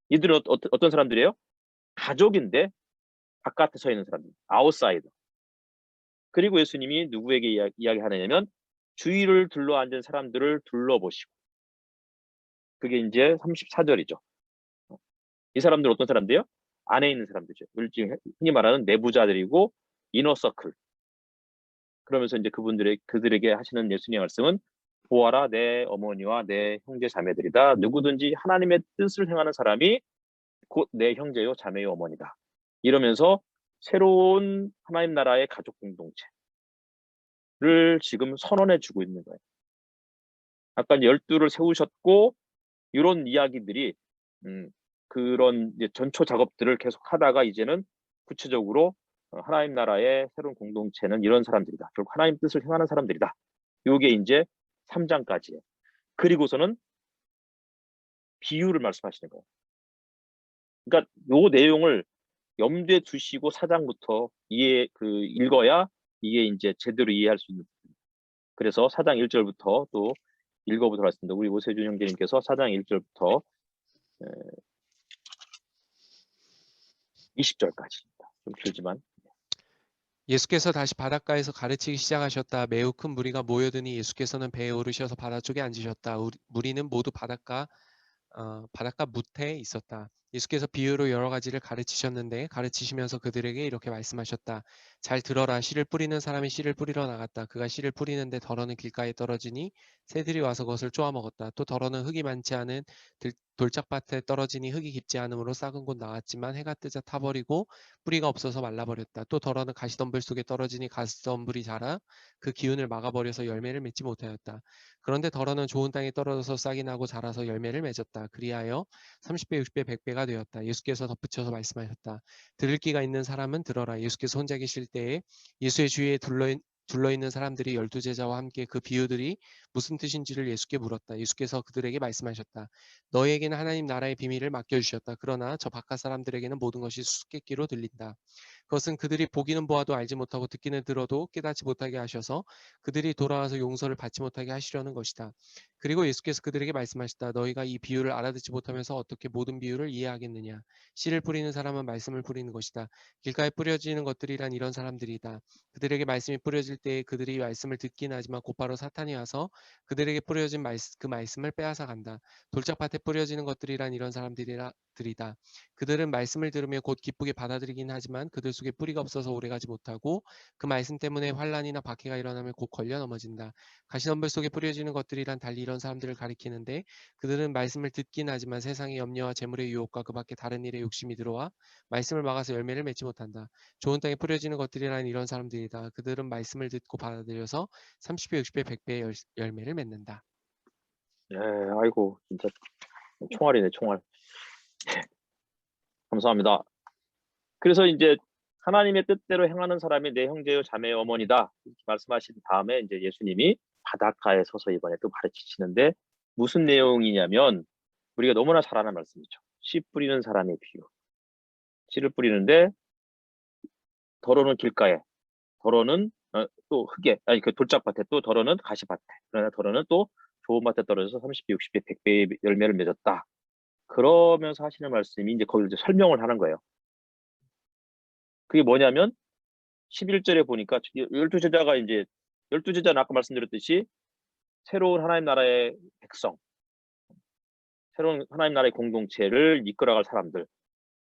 이들은 어떤 사람들이에요? 가족인데 바깥에 서 있는 사람들, 아웃사이더. 그리고 예수님이 누구에게 이야기하느냐면 주위를 둘러앉은 사람들을 둘러보시고 그게 이제 34절이죠. 이 사람들은 어떤 사람들이에요? 안에 있는 사람들이죠. 흔히 말하는 내부자들이고 이너서클. 그러면서 이제 그들에게 하시는 예수님의 말씀은 보아라, 내 어머니와 내 형제 자매들이다. 누구든지 하나님의 뜻을 행하는 사람이 곧 내 형제요 자매요 어머니다. 이러면서 새로운 하나님 나라의 가족 공동체를 지금 선언해 주고 있는 거예요. 아까 12를 세우셨고 이런 이야기들이 그런 이제 전초 작업들을 계속 하다가 이제는 구체적으로 하나님 나라의 새로운 공동체는 이런 사람들이다. 결국 하나님 뜻을 행하는 사람들이다. 요게 이제 3장까지예요. 그리고서는 비유를 말씀하시는 거예요. 그러니까 요 내용을 염두에 두시고 4장부터 읽어야 이게 이제 제대로 이해할 수 있는 부분입니다. 그래서 4장 1절부터 또 읽어보도록 하겠습니다. 우리 오세준 형제님께서 4장 1절부터 20절까지입니다. 좀 길지만. 예수께서 다시 바닷가에서 가르치기 시작하셨다. 매우 큰 무리가 모여드니 예수께서는 배에 오르셔서 바다 쪽에 앉으셨다. 무리는 모두 바닷가 무태에 있었다. 예수께서 비유로 여러 가지를 가르치셨는데 가르치시면서 그들에게 이렇게 말씀하셨다. 잘 들어라. 씨를 뿌리는 사람이 씨를 뿌리러 나갔다. 그가 씨를 뿌리는데 덜어는 길가에 떨어지니 새들이 와서 그것을 쪼아 먹었다. 또 덜어는 흙이 많지 않은 돌짝밭에 떨어지니 흙이 깊지 않으므로 싹은 곧 나왔지만 해가 뜨자 타버리고 뿌리가 없어서 말라버렸다. 또 덜어는 가시덤불 속에 떨어지니 가시덤불이 자라 그 기운을 막아버려서 열매를 맺지 못하였다. 그런데 덜어는 좋은 땅에 떨어져서 싹이 나고 자라서 열매를 맺었다. 그리하여 30배, 60배, 100배가 되었다. 예수께서 덧붙여서 말씀하셨다. 들을 귀가 있는 사람은 들어라. 예수께서 혼자 계실 때에 예수의 주위에 둘러있는 사람들이 12제자와 함께 그 비유들이 무슨 뜻인지를 예수께 물었다. 예수께서 그들에게 말씀하셨다. 너희에게는 하나님 나라의 비밀을 맡겨주셨다. 그러나 저 바깥 사람들에게는 모든 것이 수수께끼로 들린다. 그것은 그들이 보기는 보아도 알지 못하고 듣기는 들어도 깨닫지 못하게 하셔서 그들이 돌아와서 용서를 받지 못하게 하시려는 것이다. 그리고 예수께서 그들에게 말씀하셨다. 너희가 이 비유를 알아듣지 못하면서 어떻게 모든 비유를 이해하겠느냐. 씨를 뿌리는 사람은 말씀을 뿌리는 것이다. 길가에 뿌려지는 것들이란 이런 사람들이다. 그들에게 말씀이 뿌려질 때에 그들이 말씀을 듣긴 하지만 곧바로 사탄이 와서 그들에게 뿌려진 그 말씀을 빼앗아 간다. 돌짝밭에 뿌려지는 것들이란 이런 사람들이다. 그들은 말씀을 들으며 곧 기쁘게 받아들이긴 하지만 그들 속에 뿌리가 없어서 오래가지 못하고 그 말씀 때문에 환난이나 박해가 일어나면 곧 걸려 넘어진다. 가시덤불 속에 뿌려지는 것들이란 달리 이런 사람들을 가리키는데 그들은 말씀을 듣긴 하지만 세상의 염려와 재물의 유혹과 그 밖에 다른 일에 욕심이 들어와 말씀을 막아서 열매를 맺지 못한다. 좋은 땅에 뿌려지는 것들이란 이런 사람들이다. 그들은 말씀을 듣고 받아들여서 30배, 60배, 100배의 열매를 맺는다. 예, 아이고 진짜 총알이네 총알. 감사합니다. 그래서 이제 하나님의 뜻대로 행하는 사람이 내 형제요 자매요 어머니다 이렇게 말씀하신 다음에 이제 예수님이 바닷가에 서서 이번에 또 가르치시는데 무슨 내용이냐면 우리가 너무나 잘 아는 말씀이죠. 씨 뿌리는 사람의 비유. 씨를 뿌리는데 덜어는 길가에, 덜어는 또 흙에, 아니 그 돌짝밭에, 또 덜어는 가시밭에, 그러나 덜어는 또 좋은 밭에 떨어져서 30배, 60배, 100배의 열매를 맺었다. 그러면서 하시는 말씀이 이제 거기서 이제 설명을 하는 거예요. 그게 뭐냐면 11절에 보니까 12제자가 이제 12제자는 아까 말씀드렸듯이 새로운 하나님 나라의 백성, 새로운 하나님 나라의 공동체를 이끌어갈 사람들.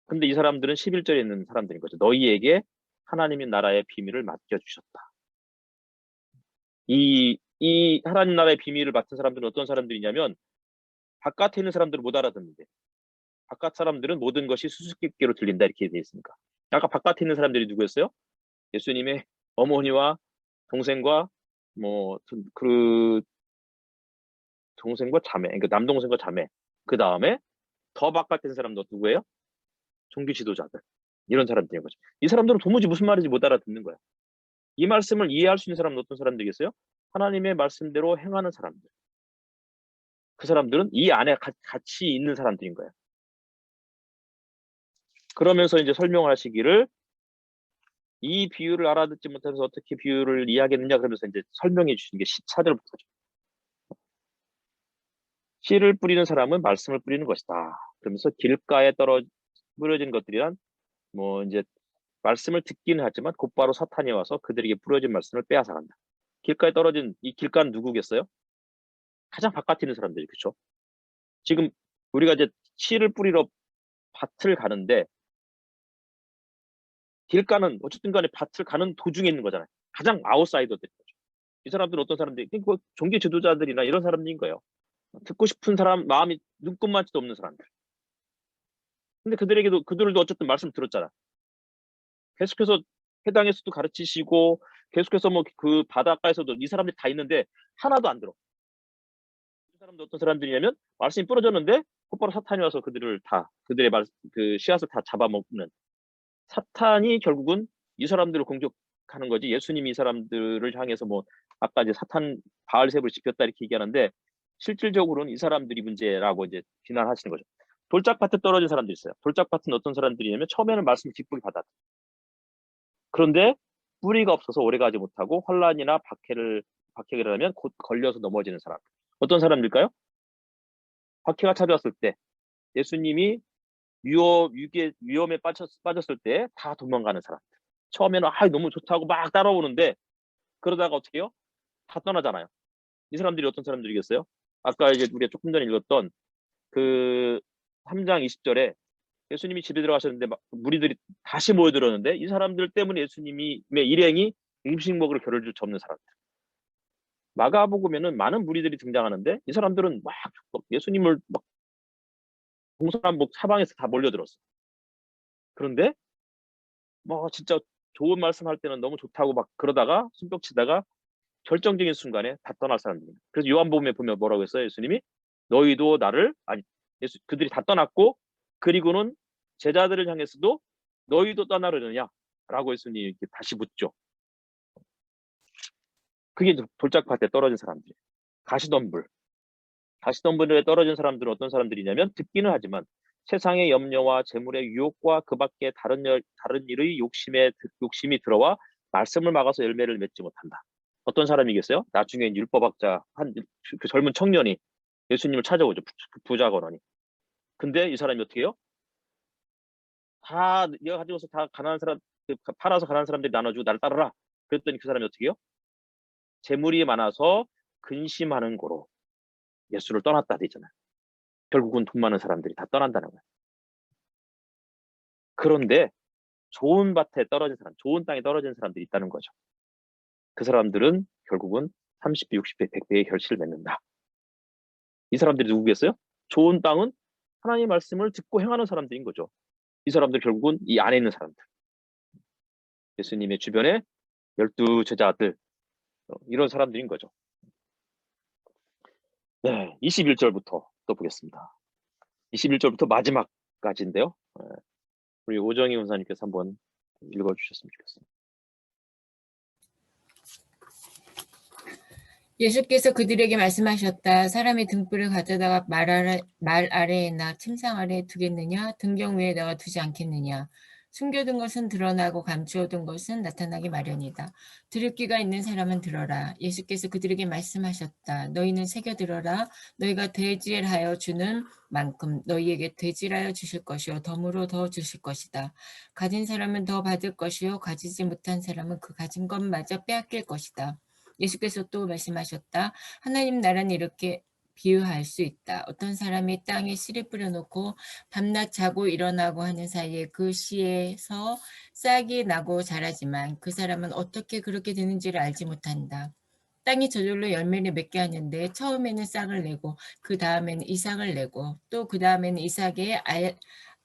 근데 이 사람들은 11절에 있는 사람들인 거죠. 너희에게 하나님의 나라의 비밀을 맡겨주셨다. 이 하나님 나라의 비밀을 맡은 사람들은 어떤 사람들이냐면 바깥에 있는 사람들은 못 알아듣는데 바깥 사람들은 모든 것이 수수께끼로 들린다 이렇게 되어 있으니까. 아까 바깥에 있는 사람들이 누구였어요? 예수님의 어머니와 동생과 그 동생과 자매, 그러니까 남동생과 자매. 그 다음에 더 바깥에 있는 사람도 누구예요? 종교 지도자들. 이런 사람들인 거죠. 이 사람들은 도무지 무슨 말인지 못 알아듣는 거야. 이 말씀을 이해할 수 있는 사람은 어떤 사람들이겠어요? 하나님의 말씀대로 행하는 사람들. 그 사람들은 이 안에 같이 있는 사람들인 거예요. 그러면서 이제 설명을 하시기를 이 비유를 알아듣지 못해서 어떻게 비유를 이해하겠느냐 그러면서 이제 설명해 주시는 게 14절부터죠. 씨를 뿌리는 사람은 말씀을 뿌리는 것이다. 그러면서 길가에 뿌려진 것들이란 이제 말씀을 듣기는 하지만 곧바로 사탄이 와서 그들에게 뿌려진 말씀을 빼앗아 간다. 길가에 떨어진 이 길가는 누구겠어요? 가장 바깥에 있는 사람들이, 그렇죠? 지금 우리가 이제 씨를 뿌리러 밭을 가는데 길가는 어쨌든 간에 밭을 가는 도중에 있는 거잖아요. 가장 아웃사이더들인 거죠. 이 사람들은 어떤 사람들이 그 종교 지도자들이나 이런 사람들인 거예요. 듣고 싶은 사람 마음이 눈꼽만치도 없는 사람들. 근데 그들도 어쨌든 말씀 들었잖아. 계속해서 회당에서도 가르치시고 계속해서 뭐 그 바닷가에서도 이 사람들이 다 있는데 하나도 안 들어. 이 사람들 어떤 사람들이냐면 말씀이 부러졌는데 곧바로 사탄이 와서 그들의 그 씨앗을 다 잡아먹는, 사탄이 결국은 이 사람들을 공격하는 거지. 예수님이 이 사람들을 향해서 뭐 아까 이제 사탄 바알세불을 지켰다 이렇게 얘기하는데 실질적으로는 이 사람들이 문제라고 이제 비난하시는 거죠. 돌짝밭에 떨어진 사람들이 있어요. 돌짝밭은 어떤 사람들이냐면 처음에는 말씀을 기쁘게 받았다. 그런데 뿌리가 없어서 오래가지 못하고 환란이나 박해를 하면 곧 걸려서 넘어지는 사람. 어떤 사람일까요? 박해가 찾아왔을 때 예수님이 위험에 빠졌을 때 다 도망가는 사람. 처음에는 너무 좋다고 막 따라오는데 그러다가 어떻게 해요? 다 떠나잖아요. 이 사람들이 어떤 사람들이겠어요? 아까 이제 우리가 조금 전에 읽었던 그 3장 20절에 예수님이 집에 들어가셨는데 무리들이 다시 모여들었는데 이 사람들 때문에 예수님의 일행이 음식 먹으러 겨를줄 수 없는 사람들. 마가복음에는 많은 무리들이 등장하는데 이 사람들은 막 예수님을 막 동서남북 사방에서 다 몰려들었어. 그런데 뭐 진짜 좋은 말씀할 때는 너무 좋다고 막 그러다가 숨벽 치다가 결정적인 순간에 다 떠날 사람들입니다. 그래서 요한복음에 보면 뭐라고 했어요? 예수님이 너희도 나를 그들이 다 떠났고 그리고는 제자들을 향해서도 너희도 떠나려느냐라고 예수님이 이렇게 다시 묻죠. 그게 돌짝밭에 떨어진 사람들, 가시덤불에 떨어진 사람들은 어떤 사람들이냐면 듣기는 하지만 세상의 염려와 재물의 유혹과 그 밖에 다른 일의 욕심이 들어와 말씀을 막아서 열매를 맺지 못한다. 어떤 사람이겠어요? 나중에 율법학자 그 젊은 청년이 예수님을 찾아오죠. 부자 건원이. 근데 이 사람이 어떻게 해요? 다 내가 가지고서 다 가난한 사람 팔아서 가난한 사람들이 나눠주고 나를 따르라. 그랬더니 그 사람이 어떻게 해요? 재물이 많아서 근심하는 고로 예수를 떠났다 되잖아요. 결국은 돈 많은 사람들이 다 떠난다는 거예요. 그런데 좋은 밭에 떨어진 사람, 좋은 땅에 떨어진 사람들이 있다는 거죠. 그 사람들은 결국은 30배, 60배, 100배의 결실을 맺는다. 이 사람들이 누구겠어요? 좋은 땅은 하나님의 말씀을 듣고 행하는 사람들인 거죠. 이 사람들 결국은 이 안에 있는 사람들. 예수님의 주변에 12 제자들, 이런 사람들인 거죠. 네, 21절부터 또 보겠습니다. 21절부터 마지막까지인데요. 우리 오정희 원사님께서 한번 읽어주셨으면 좋겠습니다. 예수께서 그들에게 말씀하셨다. 사람이 등불을 가져다가 말 아래에나 침상 아래에 두겠느냐? 등경 위에 넣어 두지 않겠느냐? 숨겨둔 것은 드러나고 감추어둔 것은 나타나기 마련이다. 들을 귀가 있는 사람은 들어라. 예수께서 그들에게 말씀하셨다. 너희는 새겨 들어라. 너희가 대질하여 주는 만큼 너희에게 대질하여 주실 것이요 덤으로 더 주실 것이다. 가진 사람은 더 받을 것이요 가지지 못한 사람은 그 가진 것마저 빼앗길 것이다. 예수께서 또 말씀하셨다. 하나님 나라는 이렇게 비유할 수 있다. 어떤 사람이 땅에 씨를 뿌려놓고 밤낮 자고 일어나고 하는 사이에 그 씨에서 싹이 나고 자라지만 그 사람은 어떻게 그렇게 되는지를 알지 못한다. 땅이 저절로 열매를 맺게 하는데 처음에는 싹을 내고 그 다음에는 이삭을 내고 또 그 다음에는 이삭에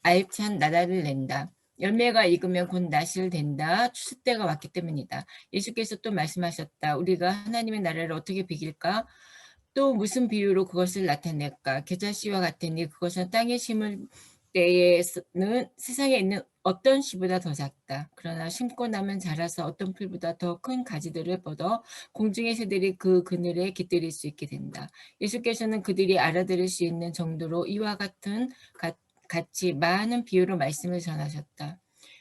알찬 나달을 낸다. 열매가 익으면 곧 낫을 된다. 추수 때가 왔기 때문이다. 예수께서 또 말씀하셨다. 우리가 하나님의 나라를 어떻게 비길까? 또 무슨 비유로 그것을 나타낼까? 겨자씨와 같으니 그것은 땅에 심을 때에는 세상에 있는 어떤 씨보다 더 작다. 그러나 심고 나면 자라서 어떤 풀보다 더 큰 가지들을 뻗어 공중의 새들이 그 그늘에 깃들일 수 있게 된다. 예수께서는 그들이 알아들을 수 있는 정도로 이와 같이 많은 비유로 말씀을 전하셨다.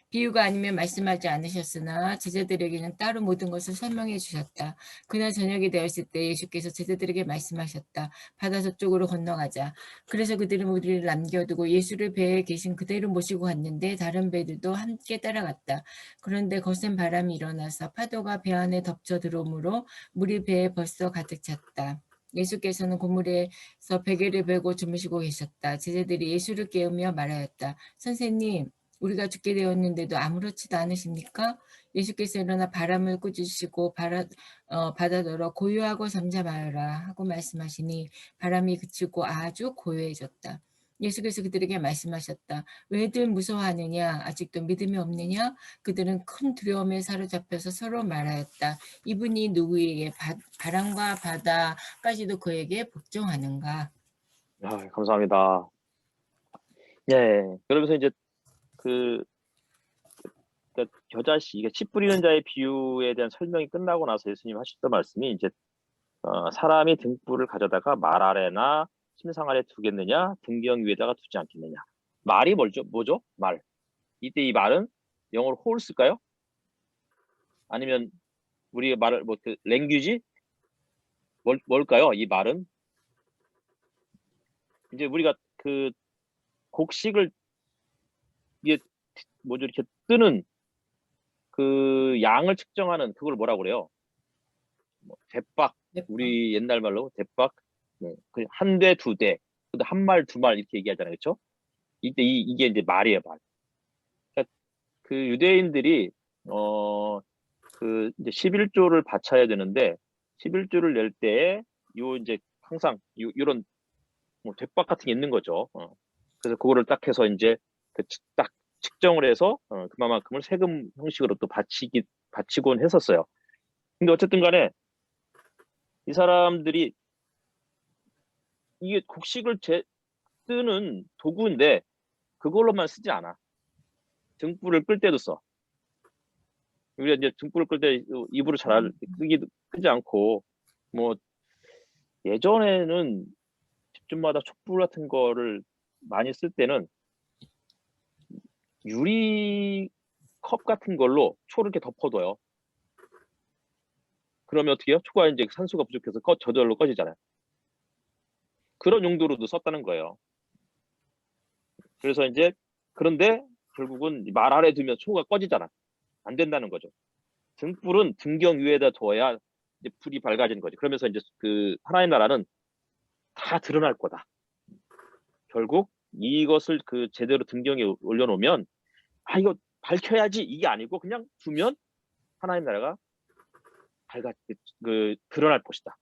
비유가 아니면 말씀하지 않으셨으나 제자들에게는 따로 모든 것을 설명해 주셨다. 그날 저녁이 되었을 때 예수께서 제자들에게 말씀하셨다. 바다 저쪽으로 건너가자. 그래서 그들은 우리를 남겨두고 예수를 배에 계신 그대로 모시고 갔는데 다른 배들도 함께 따라갔다. 그런데 거센 바람이 일어나서 파도가 배 안에 덮쳐 들어오므로 물이 배에 벌써 가득 찼다. 예수께서는 고물에서 베개를 베고 주무시고 계셨다. 제자들이 예수를 깨우며 말하였다. 선생님, 우리가 죽게 되었는데도 아무렇지도 않으십니까? 예수께서 일어나 바람을 꾸짖으시고 바다더러 고요하고 잠잠하여라 하고 말씀하시니 바람이 그치고 아주 고요해졌다. 예수께서 그들에게 말씀하셨다. 왜들 무서워하느냐? 아직도 믿음이 없느냐? 그들은 큰 두려움에 사로잡혀서 서로 말하였다. 이분이 누구에게 바람과 바다까지도 그에게 복종하는가? 아, 감사합니다. 예. 그러면서 이제 그 겨자씨, 이게 씨 뿌리는 자의 비유에 대한 설명이 끝나고 나서 예수님 하셨던 말씀이 이제 사람이 등불을 가져다가 말 아래나 침상 아래 두겠느냐, 등경 위에다가 두지 않겠느냐. 말이 뭐죠? 말. 이때 이 말은 영어로 horse일까요? 아니면 우리가 말을 그 랭귀지 뭘까요? 이 말은 이제 우리가 그 곡식을 이게 뭐죠? 이렇게 뜨는 그 양을 측정하는 그걸 뭐라고 그래요? 대박. 우리 옛날 말로 대박. 네. 한 대, 두 대, 한 말, 두 말 이렇게 얘기하잖아요, 그렇죠? 이때 이게 이제 말이에요, 말. 그러니까 그 유대인들이 그 이제 11조를 바쳐야 되는데 11조를 낼 때에 요 이제 항상 요런 뭐 대박 같은 게 있는 거죠. 그래서 그거를 딱 해서 이제 딱 측정을 해서 그만큼을 세금 형식으로 또 바치곤 했었어요. 근데 어쨌든 간에 이 사람들이 이게 곡식을 뜨는 도구인데 그걸로만 쓰지 않아. 등불을 끌 때도 써. 우리가 이제 등불을 끌 때 입으로 잘 끄지 않고 뭐 예전에는 집집마다 촛불 같은 거를 많이 쓸 때는 유리 컵 같은 걸로 초를 이렇게 덮어둬요. 그러면 어떻게 해요? 초가 이제 산소가 부족해서 저절로 꺼지잖아요. 그런 용도로도 썼다는 거예요. 그래서 이제 그런데 결국은 말 아래 두면 초가 꺼지잖아. 안 된다는 거죠. 등불은 등경 위에다 둬야 이제 불이 밝아지는 거지. 그러면서 이제 그 하나님 나라는 다 드러날 거다. 결국 이것을 그 제대로 등경에 올려놓으면 이거 밝혀야지 이게 아니고 그냥 두면 하나님 나라가 드러날 것이다.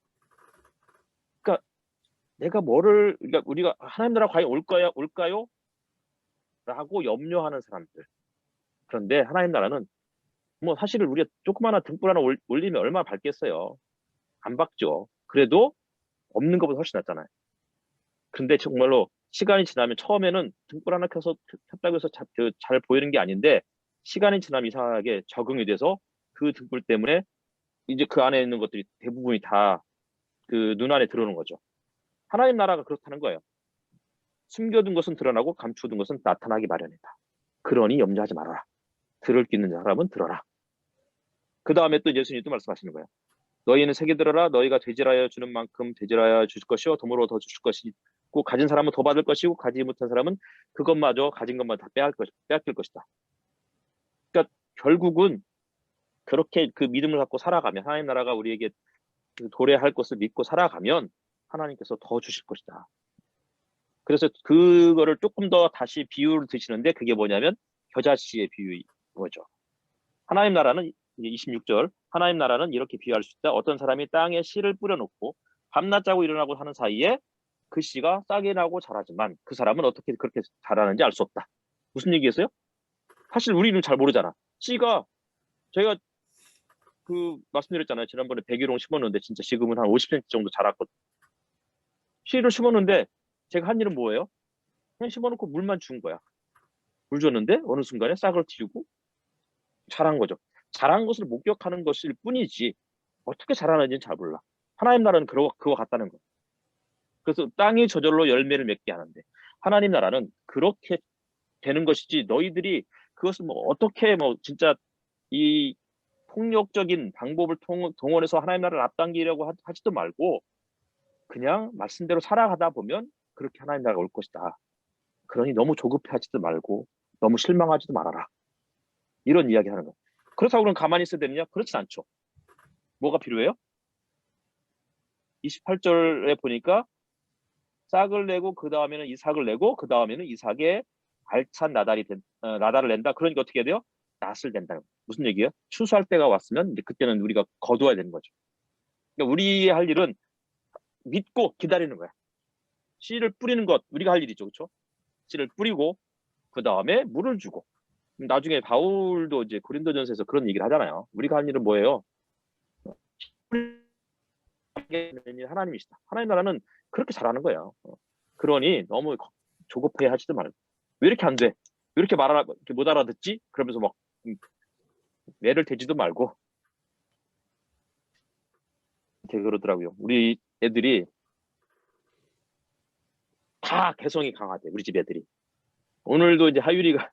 그러니까 내가 그러니까 우리가 하나님 나라 과연 올까요? 라고 염려하는 사람들. 그런데 하나님 나라는 뭐 사실은 우리가 조그마한 등불 하나 올리면 얼마나 밝겠어요. 안 밝죠. 그래도 없는 것보다 훨씬 낫잖아요. 근데 정말로 시간이 지나면 처음에는 등불 하나 켰다고 해서 잘 보이는 게 아닌데 시간이 지나면 이상하게 적응이 돼서 그 등불 때문에 이제 그 안에 있는 것들이 대부분이 다 그 눈 안에 들어오는 거죠. 하나님 나라가 그렇다는 거예요. 숨겨둔 것은 드러나고 감추둔 것은 나타나기 마련이다. 그러니 염려하지 말아라. 들을 수 있는 사람은 들어라. 그 다음에 또 예수님이 또 말씀하시는 거예요. 너희는 새겨 들어라. 너희가 되질하여 주는 만큼 되질하여 주실 것이요 덤으로 더 주실 것이고 가진 사람은 더 받을 것이고 가지 못한 사람은 그것마저 가진 것만 다 빼앗길 것이다. 그러니까 결국은 그렇게 그 믿음을 갖고 살아가면 하나님 나라가 우리에게 도래할 것을 믿고 살아가면 하나님께서 더 주실 것이다. 그래서 그거를 조금 더 다시 비유를 드시는데 그게 뭐냐면 겨자씨의 비유인 거죠. 하나님 나라는 26절 하나님 나라는 이렇게 비유할 수 있다. 어떤 사람이 땅에 씨를 뿌려놓고 밤낮 자고 일어나고 하는 사이에 그 씨가 싹이 나고 자라지만 그 사람은 어떻게 그렇게 자라는지 알 수 없다. 무슨 얘기겠어요? 사실 우리는 잘 모르잖아. 씨가 저희가 그 말씀드렸잖아요. 지난번에 백일홍 심었는데 진짜 지금은 한 50cm 정도 자랐거든. 씨를 심었는데 제가 한 일은 뭐예요? 그냥 심어놓고 물만 준 거야. 물 줬는데 어느 순간에 싹을 틔우고 자란 거죠. 자란 것을 목격하는 것일 뿐이지 어떻게 자라는지는 잘 몰라. 하나님 나라는 그거 같다는 거. 그래서 땅이 저절로 열매를 맺게 하는데 하나님 나라는 그렇게 되는 것이지 너희들이 그것을 뭐 어떻게 뭐 진짜 이 폭력적인 방법을 동원해서 하나님 나라를 앞당기려고 하지도 말고 그냥 말씀대로 살아가다 보면 그렇게 하나님 나라가 올 것이다. 그러니 너무 조급해하지도 말고 너무 실망하지도 말아라. 이런 이야기 하는 거예요. 그렇다고 그럼 가만히 있어야 되느냐? 그렇진 않죠. 뭐가 필요해요? 28절에 보니까 싹을 내고 그 다음에는 이삭을 내고 그 다음에는 이삭의 알찬 나달을 낸다. 그러니까 어떻게 해야 돼요? 낫을 낸다. 무슨 얘기예요? 추수할 때가 왔으면 이제 그때는 우리가 거두어야 되는 거죠. 그러니까 우리 할 일은 믿고 기다리는 거야. 씨를 뿌리는 것 우리가 할 일이죠, 그렇죠? 씨를 뿌리고 그 다음에 물을 주고. 나중에 바울도 이제 고린도전서에서 그런 얘기를 하잖아요. 우리가 할 일은 뭐예요? 하나님이시다. 하나님 나라는 그렇게 잘하는 거예요. 그러니 너무 조급해 하지도 말고. 왜 이렇게 안 돼? 왜 이렇게 이렇게 못 알아듣지? 그러면서 막 매를 대지도 말고. 되게 그러더라고요. 우리 애들이 다 개성이 강하대. 우리 집 애들이. 오늘도 이제 하율이가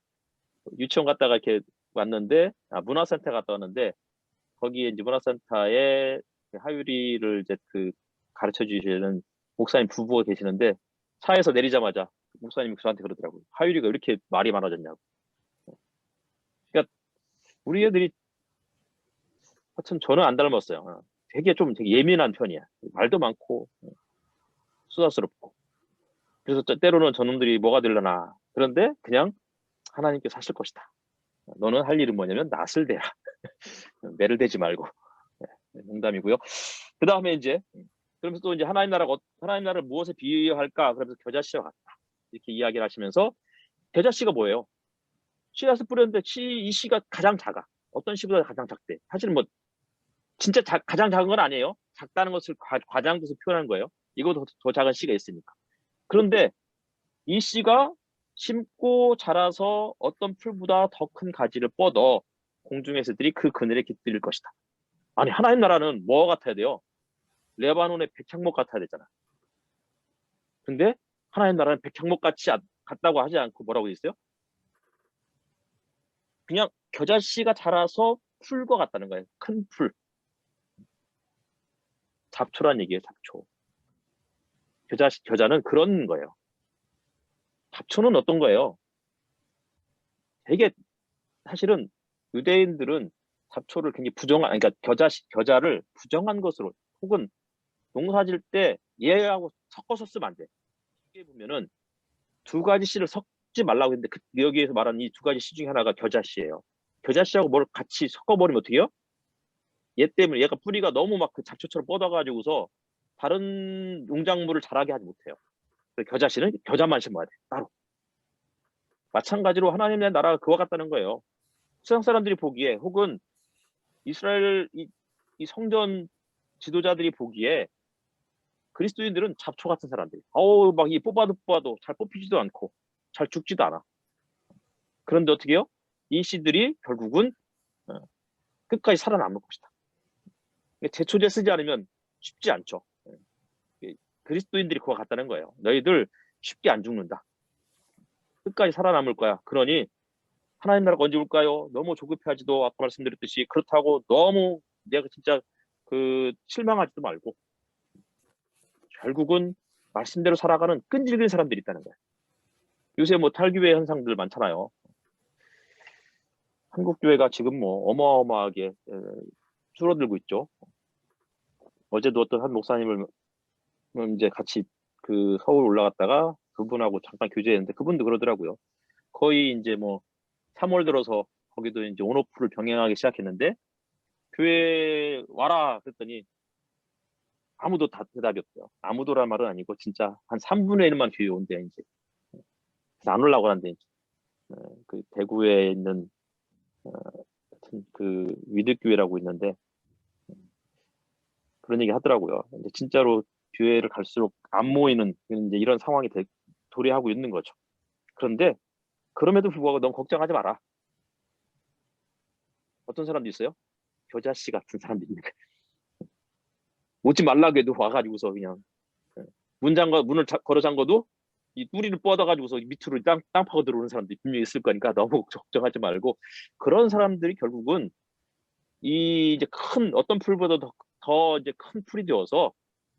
유치원 갔다가 이렇게 왔는데, 문화센터 갔다 왔는데, 거기에 이제 문화센터에 하율이를 이제 가르쳐 주시는 목사님 부부가 계시는데, 차에서 내리자마자 목사님이 저한테 그러더라고요. 하율이가 왜 이렇게 말이 많아졌냐고. 그러니까 우리 애들이 하여튼 저는 안 닮았어요. 되게 예민한 편이야. 말도 많고 수다스럽고. 그래서 때로는 저놈들이 뭐가 되려나. 그런데 그냥 하나님께서 하실 것이다. 너는 할 일은 뭐냐면 낫을 대라. 매를 대지 말고. 농담이고요. 그 다음에 이제 그러면서 또 이제 하나님 나라를 무엇에 비유할까? 그러면서 겨자씨와 같다. 이렇게 이야기를 하시면서 겨자씨가 뭐예요? 씨앗을 뿌렸는데 이 씨가 가장 작아. 어떤 씨보다 가장 작대. 사실은 뭐 진짜 가장 작은 건 아니에요. 작다는 것을 과장돼서 표현한 거예요. 이거도 더 작은 씨가 있으니까. 그런데 이 씨가 심고 자라서 어떤 풀보다 더 큰 가지를 뻗어 공중의 새들이 그 그늘에 깃들일 것이다. 아니 하나님 나라는 뭐 같아야 돼요? 레바논의 백향목 같아야 되잖아. 근데 하나님 나라는 백향목 같다고 하지 않고 뭐라고 있어요? 그냥 겨자씨가 자라서 풀과 같다는 거예요. 큰 풀. 잡초란 얘기예요. 잡초. 겨자는 그런 거예요. 잡초는 어떤 거예요? 되게 사실은 유대인들은 잡초를 굉장히 그러니까 겨자를 부정한 것으로 혹은 농사질 때 얘하고 섞어서 쓰면 안 돼. 여기에 보면은 두 가지 씨를 섞지 말라고 했는데 여기에서 말하는 이 두 가지 씨 중에 하나가 겨자씨예요. 겨자씨하고 뭘 같이 섞어버리면 어떻게 해요? 얘 때문에 얘가 뿌리가 너무 막 그 잡초처럼 뻗어가지고서 다른 농작물을 자라게 하지 못해요. 그래서 겨자씨는 겨자만 심어야 돼. 따로. 마찬가지로 하나님의 나라가 그와 같다는 거예요. 세상 사람들이 보기에 혹은 이스라엘 이 성전 지도자들이 보기에 그리스도인들은 잡초 같은 사람들. 막 이 뽑아도 잘 뽑히지도 않고 잘 죽지도 않아. 그런데 어떻게 해요? 이 씨들이 결국은 끝까지 살아남을 것이다. 제초제 쓰지 않으면 쉽지 않죠. 그리스도인들이 그와 같다는 거예요. 너희들 쉽게 안 죽는다. 끝까지 살아남을 거야. 그러니 하나님 나라가 언제 올까요? 너무 조급해하지도 아까 말씀드렸듯이 그렇다고 너무 내가 진짜 실망하지도 말고 결국은 말씀대로 살아가는 끈질긴 사람들이 있다는 거예요. 요새 뭐 탈교회 현상들 많잖아요. 한국 교회가 지금 뭐 어마어마하게 줄어들고 있죠. 어제도 어떤 한 목사님을 이제 같이 서울 올라갔다가 그분하고 잠깐 교제했는데 그분도 그러더라고요. 거의 이제 뭐 3월 들어서 거기도 이제 온오프를 병행하기 시작했는데 교회 와라 그랬더니 아무도 대답이 없어요. 아무도란 말은 아니고 진짜 한 3분의 1만 교회 온대 이제. 그래서 안 올라고 하는데 그 대구에 있는 그 위드교회라고 있는데 그런 얘기 하더라고요. 근데 진짜로 교회를 갈수록 안 모이는 이제 이런 상황이 도래하고 있는 거죠. 그런데 그럼에도 불구하고 너무 걱정하지 마라. 어떤 사람도 있어요? 겨자씨 같은 사람들이 있는 거예요. 오지 말라고 해도 와가지고서 그냥 문을 걸어 잠궈도 이 뿌리를 뻗어가지고서 밑으로 땅 파고 들어오는 사람들이 분명히 있을 거니까 너무 걱정하지 말고 그런 사람들이 결국은 이 이제 큰 어떤 풀보다 더 이제 큰 풀이 되어서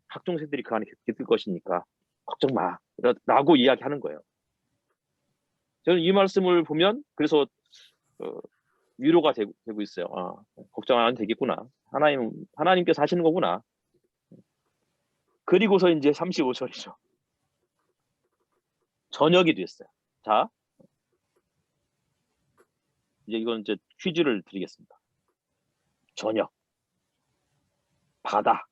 각종 새들이 그 안에 깃들 것이니까 걱정 마 라고 이야기하는 거예요. 저는 이 말씀을 보면 그래서 위로가 되고 있어요. 걱정 안 해도 되겠구나. 하나님께서 하시는 거구나. 그리고서 이제 35절이죠. 저녁이 됐어요. 자, 이제 이건 이제 퀴즈를 드리겠습니다. 저녁, 바다,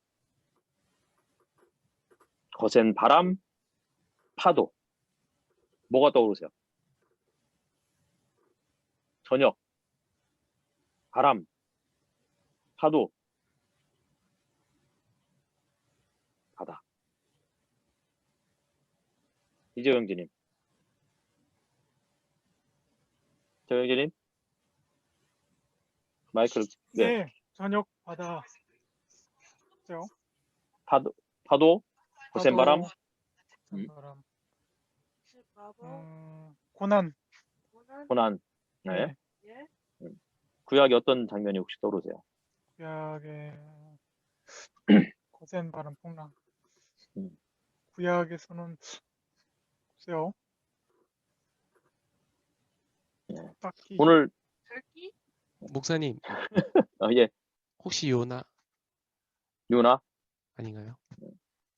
거센 바람, 파도. 뭐가 떠오르세요? 저녁, 바람, 파도, 바다. 이재호 형제님. 재호 형제님? 마이크를, 네. 네, 저녁 바다. 그죠? 파도, 거센 바람, 거센 바람. 고난. 고난. 네. 네. 구약의 어떤 장면이 혹시 떠오르세요? 구약의 거센 바람 풍랑. 음. 구약에서는 글쎄요. 네. 딱히 오늘, 목사님, 예, 혹시 요나 요나? 아닌가요?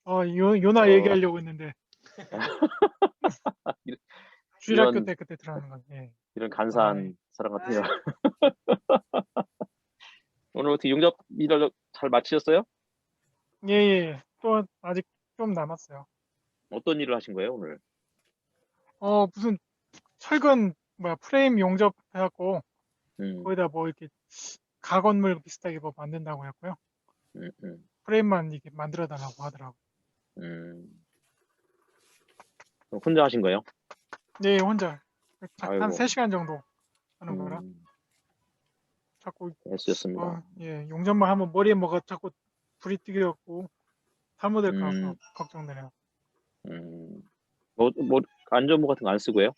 요나 어. 얘기하려고 했는데 주일학교 이런- 때 그때 들어가는 거. 예. 이런 간사한 아이. 사람 같으요. 오늘 어떻게 용접 일을 잘 마치셨어요? 예. 또 아직 좀 남았어요. 어떤 일을 하신 거예요, 오늘? 무슨 철근 프레임 용접 해갖고 음, 거기다 뭐 이렇게 가건물 비슷하게 뭐 만든다고 했고요. 음, 음, 프레임만 이렇게 만들어 달라고 하더라고. 그럼 혼자 하신 거예요? 네, 혼자 한 아이고. 3시간 정도 하는 거라 음, 자꾸 애쓰셨습니다. 용접만 하면 머리에 뭐가 자꾸 불이 뜨게갖고 잘못될까 봐 음. 걱정되네요. 뭐, 안전모 같은 거 안 쓰고요?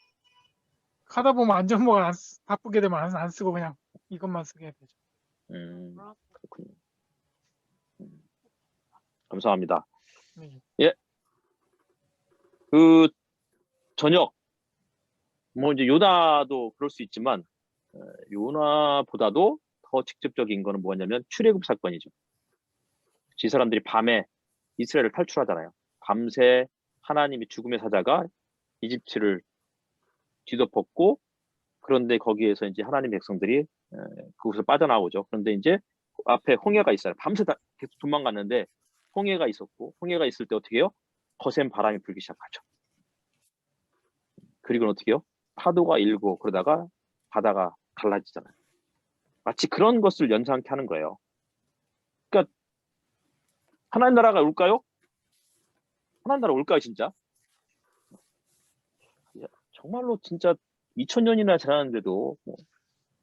하다 보면 안전모가 바쁘게 되면 안 쓰고 그냥 이것만 쓰게 되죠. 그렇군요. 감사합니다. 네. 그, 저녁, 뭐 이제 요나도 그럴 수 있지만, 요나보다도 더 직접적인 거는 뭐냐면 출애굽 사건이죠. 이 사람들이 밤에 이스라엘을 탈출하잖아요. 밤새 하나님이 죽음의 사자가 이집트를 뒤덮었고, 그런데 거기에서 이제 하나님 백성들이 그곳에서 빠져나오죠. 그런데 이제 앞에 홍해가 있어요. 밤새 다 계속 도망갔는데 홍해가 있었고, 홍해가 있을 때 어떻게 해요? 거센 바람이 불기 시작하죠. 그리고 어떻게 해요? 파도가 일고 그러다가 바다가 갈라지잖아요. 마치 그런 것을 연상케 하는 거예요. 그러니까 하나님 나라가 올까요? 하나님 나라 올까요, 진짜? 정말로 진짜 2000년이나 지났는데도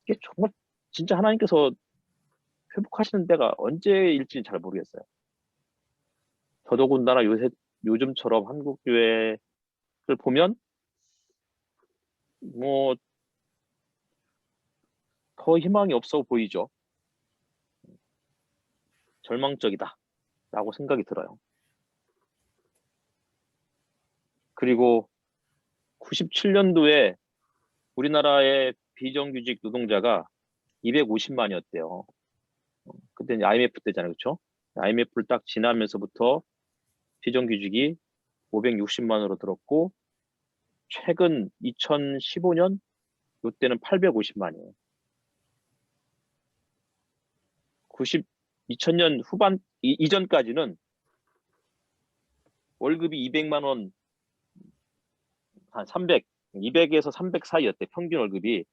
이게 정말 진짜 하나님께서 회복하시는 때가 언제일지는 잘 모르겠어요. 더더군다나 요즘처럼 한국 교회를 보면 뭐 더 희망이 없어 보이죠. 절망적이다 라고 생각이 들어요. 그리고 97년도에 우리나라의 비정규직 노동자가 250만이었대요. 그때 IMF 때잖아요. 그렇죠? IMF를 딱 지나면서부터 비정규직이 560만으로 들었고 최근 2015년 이때는 850만이에요. 2000년 후반 이전까지는 월급이 200만 원, 한 200에서 300 사이였대, 평균 월급이.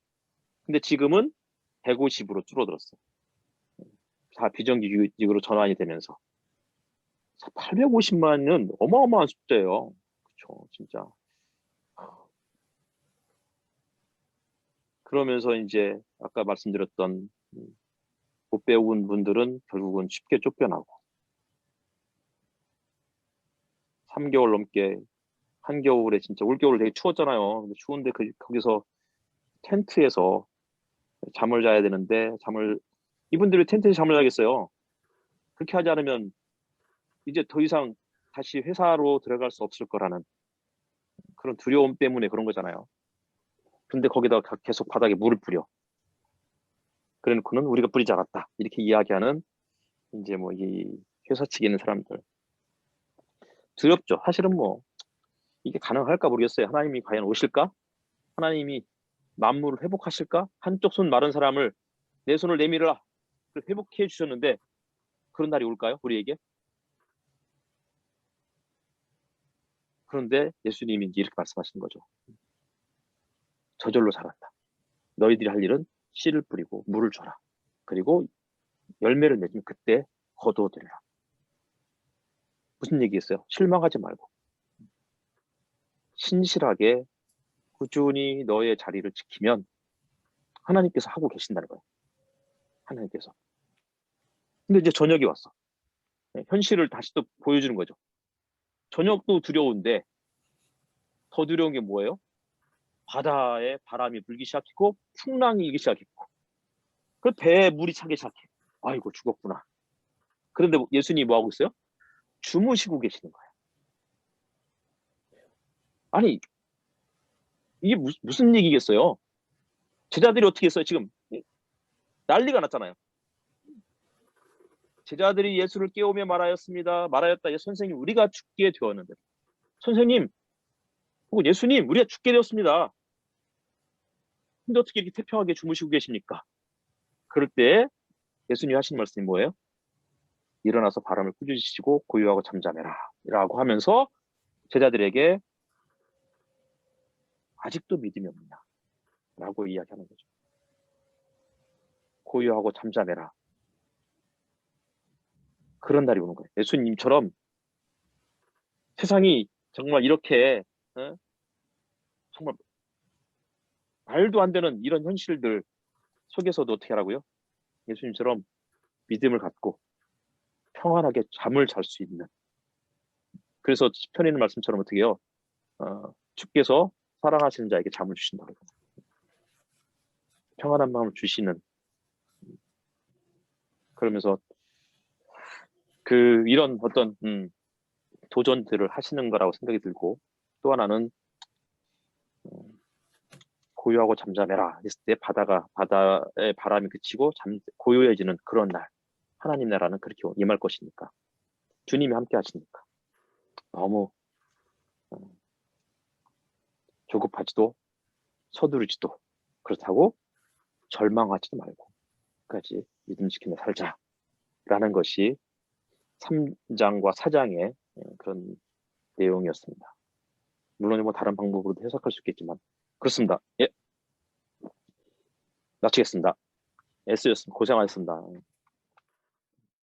근데 지금은 150으로 줄어들었어요. 다 비정규직으로 전환이 되면서. 850만은 어마어마한 숫자예요. 그쵸, 진짜. 그러면서 이제 아까 말씀드렸던 못 배운 분들은 결국은 쉽게 쫓겨나고 3개월 넘게 한겨울에 진짜 올겨울 되게 추웠잖아요. 근데 추운데 거기서 텐트에서 잠을 자야 되는데 이분들이 텐트에서 잠을 자겠어요. 그렇게 하지 않으면 이제 더 이상 다시 회사로 들어갈 수 없을 거라는 그런 두려움 때문에 그런 거잖아요. 근데 거기다 계속 바닥에 물을 뿌려. 그래놓고는 우리가 뿌리지 않았다 이렇게 이야기하는 이제 뭐 이 회사 측에 있는 사람들 두렵죠. 사실은 뭐 이게 가능할까 모르겠어요. 하나님이 과연 오실까? 하나님이 만물을 회복하실까? 한쪽 손 마른 사람을 내 손을 내밀어라. 회복해 주셨는데 그런 날이 올까요? 우리에게? 그런데 예수님이 이제 이렇게 말씀하시는 거죠. 저절로 자란다. 너희들이 할 일은 씨를 뿌리고 물을 줘라. 그리고 열매를 맺으면 그때 거두어들여라. 무슨 얘기겠어요? 실망하지 말고 신실하게 꾸준히 너의 자리를 지키면 하나님께서 하고 계신다는 거예요. 하나님께서. 근데 이제 저녁이 왔어. 현실을 다시 또 보여주는 거죠. 저녁도 두려운데 더 두려운 게 뭐예요? 바다에 바람이 불기 시작했고 풍랑이 일기 시작했고 그 배에 물이 차기 시작해. 아이고 죽었구나. 그런데 예수님이 뭐 하고 있어요? 주무시고 계시는 거예요. 아니 이게 무슨 얘기겠어요? 제자들이 어떻게 했어요? 지금 난리가 났잖아요. 제자들이 예수를 깨우며 말하였다. 선생님 우리가 죽게 되었는데 선생님 혹은 예수님 우리가 죽게 되었습니다. 근데 어떻게 이렇게 태평하게 주무시고 계십니까? 그럴 때 예수님이 하신 말씀이 뭐예요? 일어나서 바람을 꾸짖으시고 고요하고 잠잠해라 라고 하면서 제자들에게 아직도 믿음이 없느냐 라고 이야기하는 거죠. 고요하고 잠잠해라. 그런 날이 오는 거예요. 예수님처럼 세상이 정말 이렇게 정말 말도 안 되는 이런 현실들 속에서도 어떻게 하라고요? 예수님처럼 믿음을 갖고 평안하게 잠을 잘 수 있는. 그래서 시편에 있는 말씀처럼 어떻게 해요? 주께서 사랑하시는 자에게 잠을 주신다고. 평안한 마음을 주시는. 그러면서 이런 어떤 도전들을 하시는 거라고 생각이 들고 또 하나는 고요하고 잠잠해라 했을 때 바다의 바람이 그치고 고요해지는 그런 날 하나님 나라는 그렇게 임할 것이니까 주님이 함께 하시니까 너무 조급하지도 서두르지도 그렇다고 절망하지도 말고 끝까지 믿음 지키며 살자라는 것이 3장과 4장의 그런 내용이었습니다. 물론 뭐 다른 방법으로도 해석할 수 있겠지만 그렇습니다. 예, 마치겠습니다. S였습니다. 고생하셨습니다.